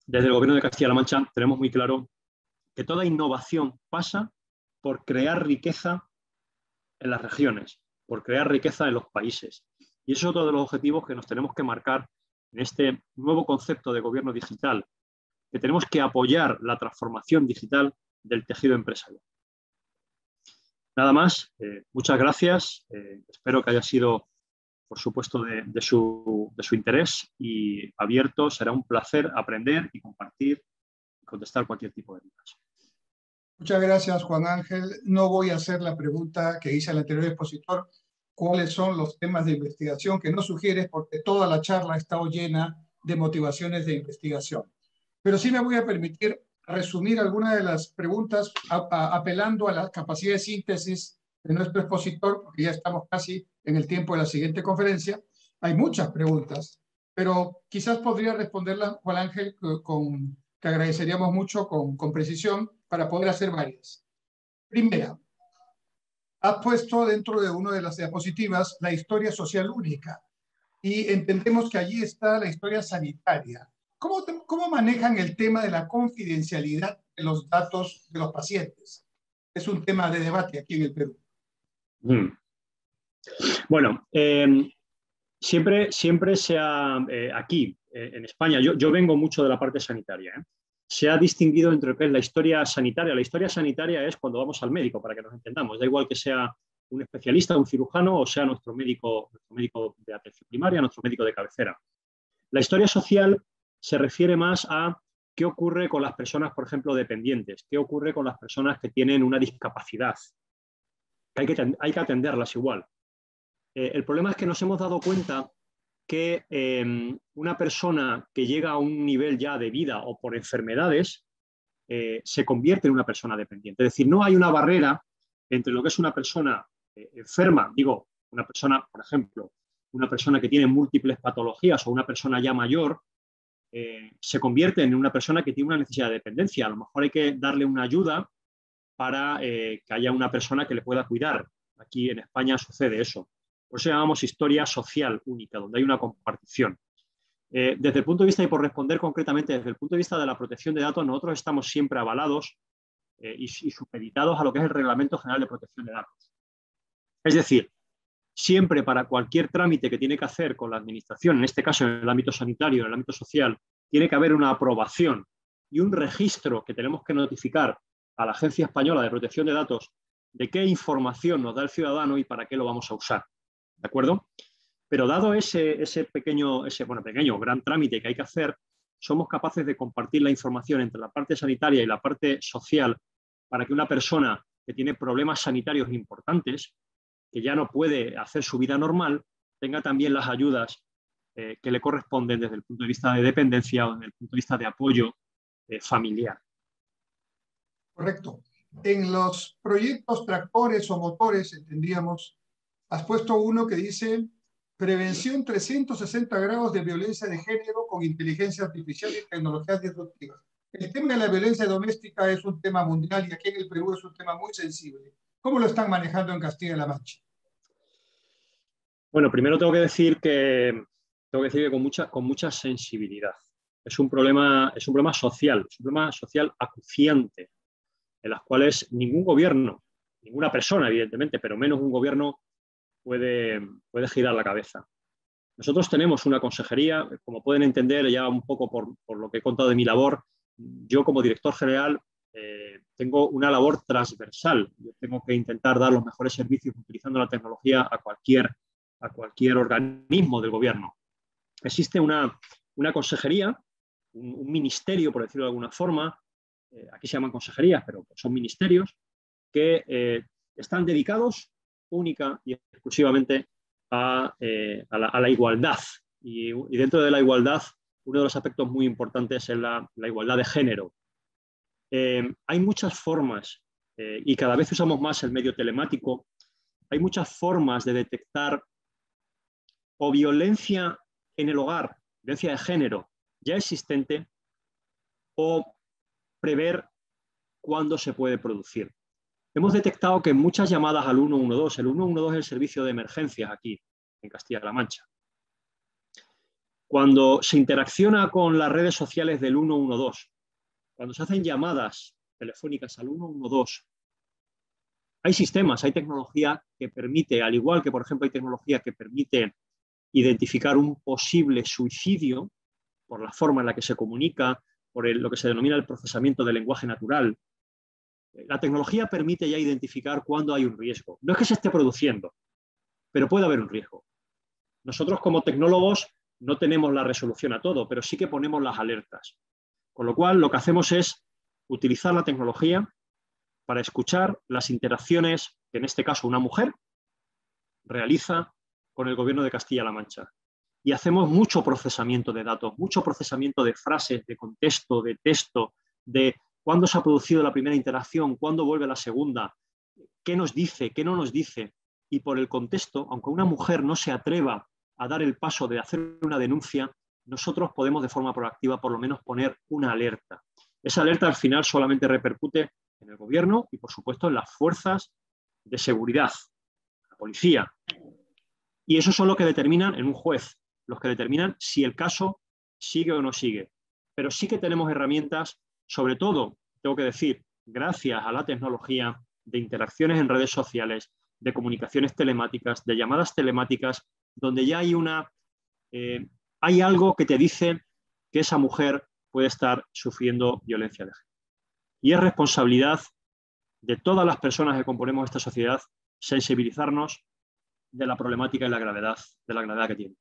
desde el Gobierno de Castilla-La Mancha tenemos muy claro que toda innovación pasa por crear riqueza en las regiones, por crear riqueza en los países. Y eso es otro de los objetivos que nos tenemos que marcar en este nuevo concepto de gobierno digital, que tenemos que apoyar la transformación digital del tejido empresarial. Nada más, muchas gracias. Espero que haya sido, por supuesto, de su interés y abierto. Será un placer aprender y compartir y contestar cualquier tipo de dudas. Muchas gracias, Juan Ángel. No voy a hacer la pregunta que hice al anterior expositor, cuáles son los temas de investigación que nos sugieres, porque toda la charla ha estado llena de motivaciones de investigación. Pero sí me voy a permitir resumir algunas de las preguntas apelando a la capacidad de síntesis de nuestro expositor, porque ya estamos casi en el tiempo de la siguiente conferencia. Hay muchas preguntas, pero quizás podría responderlas, Juan Ángel, que agradeceríamos mucho con precisión para poder hacer varias. Primera, has puesto dentro de una de las diapositivas la historia social única y entendemos que allí está la historia sanitaria. ¿Cómo manejan el tema de la confidencialidad de los datos de los pacientes? Es un tema de debate aquí en el Perú. Bueno, siempre se ha, aquí, en España, yo vengo mucho de la parte sanitaria, se ha distinguido entre lo que es la historia sanitaria. La historia sanitaria es cuando vamos al médico, para que nos entendamos. Da igual que sea un especialista, un cirujano, o sea nuestro médico de atención primaria, nuestro médico de cabecera. La historia social se refiere más a qué ocurre con las personas, por ejemplo, dependientes, qué ocurre con las personas que tienen una discapacidad. Hay que atenderlas igual. El problema es que nos hemos dado cuenta que una persona que llega a un nivel ya de vida o por enfermedades se convierte en una persona dependiente. Es decir, no hay una barrera entre lo que es una persona enferma, digo, una persona, por ejemplo, una persona que tiene múltiples patologías o una persona ya mayor, se convierte en una persona que tiene una necesidad de dependencia. A lo mejor hay que darle una ayuda para que haya una persona que le pueda cuidar. Aquí en España sucede eso. Por eso llamamos historia social única, donde hay una compartición. Desde el punto de vista, y por responder concretamente, desde el punto de vista de la protección de datos, nosotros estamos siempre avalados y supeditados a lo que es el Reglamento General de Protección de Datos. Es decir, siempre para cualquier trámite que tiene que hacer con la administración, en este caso en el ámbito sanitario, en el ámbito social, tiene que haber una aprobación y un registro que tenemos que notificar a la Agencia Española de Protección de Datos de qué información nos da el ciudadano y para qué lo vamos a usar. ¿De acuerdo? Pero dado ese gran trámite que hay que hacer, somos capaces de compartir la información entre la parte sanitaria y la parte social para que una persona que tiene problemas sanitarios importantes, que ya no puede hacer su vida normal, tenga también las ayudas que le corresponden desde el punto de vista de dependencia o desde el punto de vista de apoyo familiar. Correcto. En los proyectos tractores o motores, entendíamos, has puesto uno que dice prevención 360 grados de violencia de género con inteligencia artificial y tecnologías disruptivas. El tema de la violencia doméstica es un tema mundial y aquí en el Perú es un tema muy sensible. ¿Cómo lo están manejando en Castilla-La Mancha? Bueno, primero tengo que decir que con mucha sensibilidad. Es un problema social, es un problema social acuciante, en las cuales ningún gobierno, ninguna persona, evidentemente, pero menos un gobierno puede girar la cabeza. Nosotros tenemos una consejería, como pueden entender ya un poco por lo que he contado de mi labor, yo como director general tengo una labor transversal. Yo tengo que intentar dar los mejores servicios utilizando la tecnología a cualquier organismo del gobierno. Existe una consejería, un ministerio, por decirlo de alguna forma, aquí se llaman consejerías, pero son ministerios, que están dedicados única y exclusivamente a la igualdad. Y dentro de la igualdad, uno de los aspectos muy importantes es la igualdad de género. Hay muchas formas, y cada vez usamos más el medio telemático, hay muchas formas de detectar o violencia en el hogar, violencia de género ya existente, o prever cuándo se puede producir. Hemos detectado que en muchas llamadas al 112, el 112 es el servicio de emergencias aquí, en Castilla-La Mancha. Cuando se interacciona con las redes sociales del 112, cuando se hacen llamadas telefónicas al 112, hay sistemas, hay tecnología que permite, al igual que, por ejemplo, hay tecnología que permite identificar un posible suicidio por la forma en la que se comunica, por lo que se denomina el procesamiento del lenguaje natural. La tecnología permite ya identificar cuándo hay un riesgo. No es que se esté produciendo, pero puede haber un riesgo. Nosotros como tecnólogos no tenemos la resolución a todo, pero sí que ponemos las alertas. Con lo cual, lo que hacemos es utilizar la tecnología para escuchar las interacciones que, en este caso, una mujer realiza con el gobierno de Castilla-La Mancha. Y hacemos mucho procesamiento de datos, mucho procesamiento de frases, de contexto, de texto, de cuándo se ha producido la primera interacción, cuándo vuelve la segunda, qué nos dice, qué no nos dice. Y por el contexto, aunque una mujer no se atreva a dar el paso de hacer una denuncia, nosotros podemos de forma proactiva por lo menos poner una alerta. Esa alerta al final solamente repercute en el gobierno y por supuesto en las fuerzas de seguridad, la policía. Y eso son los que determinan en un juez, los que determinan si el caso sigue o no sigue. Pero sí que tenemos herramientas, sobre todo, tengo que decir, gracias a la tecnología de interacciones en redes sociales, de comunicaciones telemáticas, de llamadas telemáticas, donde ya hay algo que te dice que esa mujer puede estar sufriendo violencia de género. Y es responsabilidad de todas las personas que componemos esta sociedad sensibilizarnos de la problemática y la gravedad que tiene.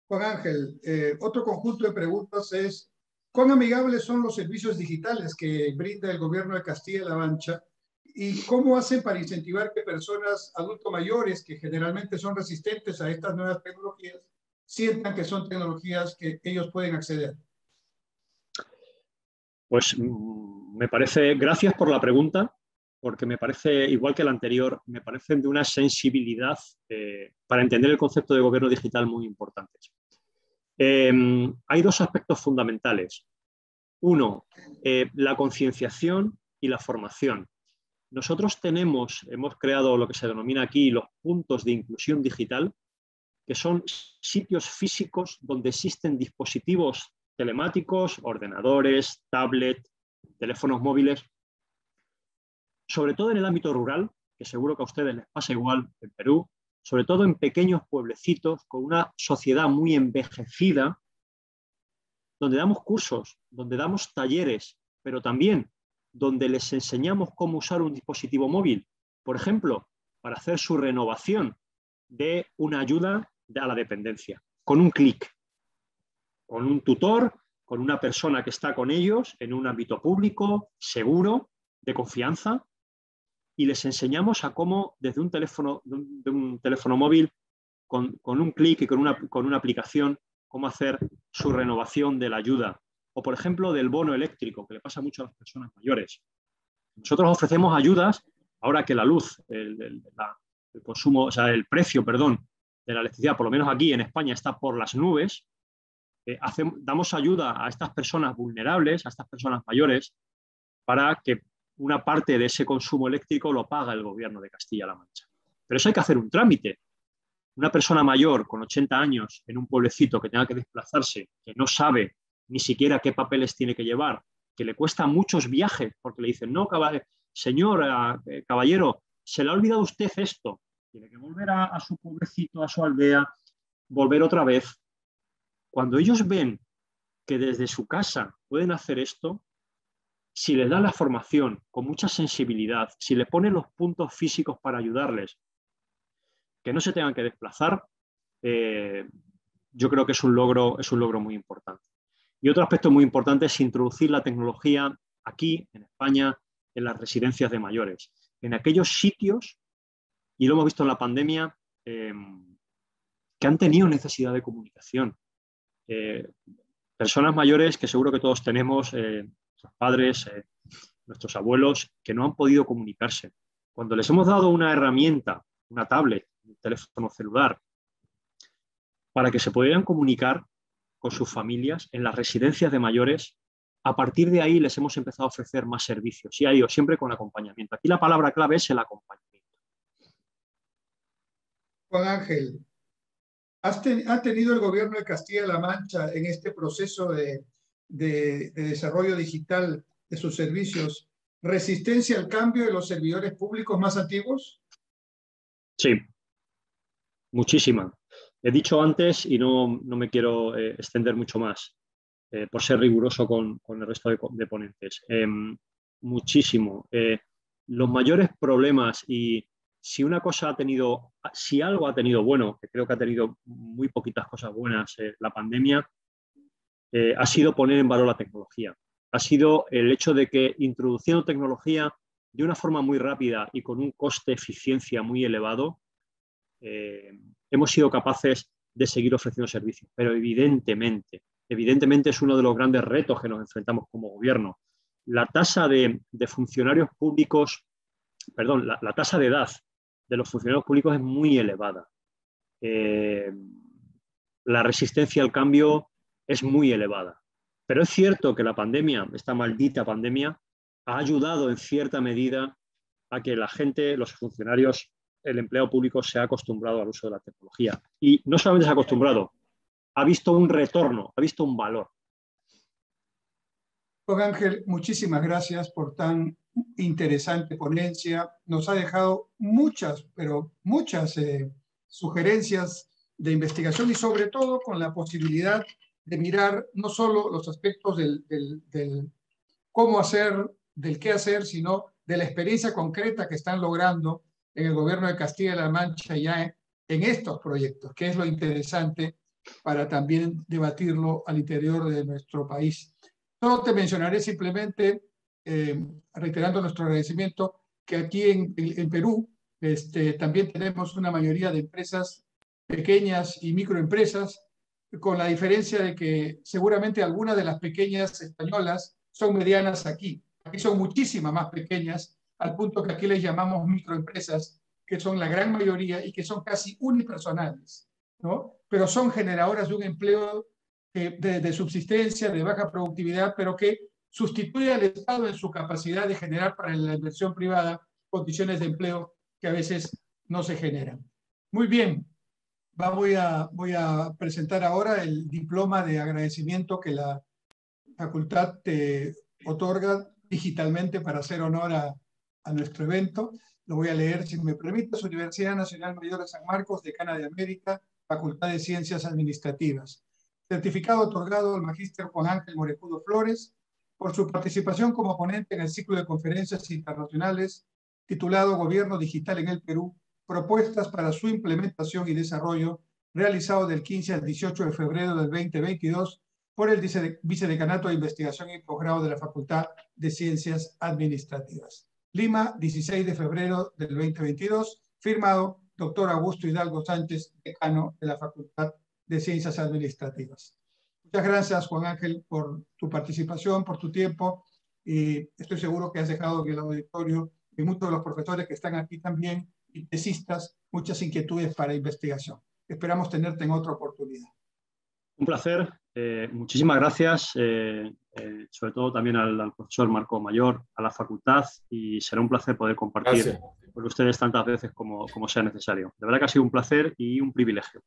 Juan Ángel, otro conjunto de preguntas es, ¿cuán amigables son los servicios digitales que brinda el gobierno de Castilla-La Mancha ¿Y cómo hacen para incentivar que personas adultos mayores, que generalmente son resistentes a estas nuevas tecnologías, sientan que son tecnologías que ellos pueden acceder? Pues me parece, gracias por la pregunta, porque me parece, igual que la anterior, me parecen de una sensibilidad para entender el concepto de gobierno digital muy importantes. Hay dos aspectos fundamentales. Uno, la concienciación y la formación. Nosotros hemos creado lo que se denomina aquí los puntos de inclusión digital, que son sitios físicos donde existen dispositivos telemáticos, ordenadores, tablets, teléfonos móviles, sobre todo en el ámbito rural, que seguro que a ustedes les pasa igual en Perú, sobre todo en pequeños pueblecitos con una sociedad muy envejecida, donde damos cursos, donde damos talleres, pero también donde les enseñamos cómo usar un dispositivo móvil, por ejemplo, para hacer su renovación de una ayuda a la dependencia, con un clic, con un tutor, con una persona que está con ellos en un ámbito público, seguro, de confianza, y les enseñamos a cómo desde un teléfono móvil, con un clic y con una aplicación, cómo hacer su renovación de la ayuda. O, por ejemplo, del bono eléctrico, que le pasa mucho a las personas mayores. Nosotros ofrecemos ayudas, ahora que la luz, el consumo, o sea, el precio, perdón, de la electricidad, por lo menos aquí en España, está por las nubes. Damos ayuda a estas personas vulnerables, a estas personas mayores, para que una parte de ese consumo eléctrico lo paga el gobierno de Castilla-La Mancha. Pero eso hay que hacer un trámite. Una persona mayor con 80 años en un pueblecito que tenga que desplazarse, que no sabe ni siquiera qué papeles tiene que llevar, que le cuesta muchos viajes, porque le dicen, no, señor, caballero, se le ha olvidado usted esto. Tiene que volver a su pueblecito, a su aldea, volver otra vez. Cuando ellos ven que desde su casa pueden hacer esto, si les dan la formación con mucha sensibilidad, si les ponen los puntos físicos para ayudarles, que no se tengan que desplazar, yo creo que es un logro muy importante. Y otro aspecto muy importante es introducir la tecnología aquí, en España, en las residencias de mayores, en aquellos sitios, y lo hemos visto en la pandemia, que han tenido necesidad de comunicación. Personas mayores que seguro que todos tenemos, nuestros padres, nuestros abuelos, que no han podido comunicarse. Cuando les hemos dado una herramienta, una tablet, un teléfono celular, para que se pudieran comunicar con sus familias en las residencias de mayores, a partir de ahí les hemos empezado a ofrecer más servicios y ha ido siempre con acompañamiento. Aquí la palabra clave es el acompañamiento. Juan Ángel, ¿ha tenido el gobierno de Castilla-La Mancha en este proceso de desarrollo digital de sus servicios resistencia al cambio de los servidores públicos más antiguos? Sí, muchísima. He dicho antes y no me quiero extender mucho más, por ser riguroso con el resto de ponentes. Muchísimo. Los mayores problemas, y si algo ha tenido bueno, que creo que ha tenido muy poquitas cosas buenas, la pandemia, ha sido poner en valor la tecnología. Ha sido el hecho de que introduciendo tecnología de una forma muy rápida y con un coste-eficiencia muy elevado, hemos sido capaces de seguir ofreciendo servicios. Pero evidentemente es uno de los grandes retos que nos enfrentamos como gobierno. La tasa de funcionarios públicos, perdón, la tasa de edad de los funcionarios públicos es muy elevada. La resistencia al cambio es muy elevada. Pero es cierto que la pandemia, esta maldita pandemia, ha ayudado en cierta medida a que la gente, los funcionarios, el empleo público se ha acostumbrado al uso de la tecnología. Y no solamente se ha acostumbrado, ha visto un retorno, ha visto un valor. Juan Ángel, muchísimas gracias por tan interesante ponencia. Nos ha dejado muchas, pero muchas sugerencias de investigación y sobre todo con la posibilidad de mirar no solo los aspectos del cómo hacer, del qué hacer, sino de la experiencia concreta que están logrando en el gobierno de Castilla-La Mancha ya en estos proyectos, que es lo interesante para también debatirlo al interior de nuestro país. Solo te mencionaré simplemente, reiterando nuestro agradecimiento, que aquí en Perú también tenemos una mayoría de empresas pequeñas y microempresas, con la diferencia de que seguramente algunas de las pequeñas españolas son medianas aquí. Aquí son muchísimas más pequeñas, al punto que aquí les llamamos microempresas, que son la gran mayoría y que son casi unipersonales, ¿no? Pero son generadoras de un empleo de subsistencia, de baja productividad, pero que sustituye al Estado en su capacidad de generar para la inversión privada condiciones de empleo que a veces no se generan. Muy bien, voy a presentar ahora el diploma de agradecimiento que la facultad te otorga digitalmente para hacer honor a nuestro evento. Lo voy a leer, si me permites. Universidad Nacional Mayor de San Marcos, Decana de América, Facultad de Ciencias Administrativas. Certificado otorgado al magíster Juan Ángel Morecudo Flores por su participación como ponente en el ciclo de conferencias internacionales titulado Gobierno Digital en el Perú, propuestas para su implementación y desarrollo, realizado del 15 al 18 de febrero del 2022 por el Vicedecanato de Investigación y Posgrado de la Facultad de Ciencias Administrativas. Lima, 16 de febrero del 2022, firmado Dr. Augusto Hidalgo Sánchez, decano de la Facultad de Ciencias Administrativas. Muchas gracias, Juan Ángel, por tu participación, por tu tiempo, y estoy seguro que has dejado en el auditorio y muchos de los profesores que están aquí también, y tesistas, muchas inquietudes para investigación. Esperamos tenerte en otra oportunidad. Un placer, muchísimas gracias, sobre todo también al profesor Marco Mayor, a la facultad, y será un placer poder compartir con ustedes tantas veces como sea necesario. De verdad que ha sido un placer y un privilegio.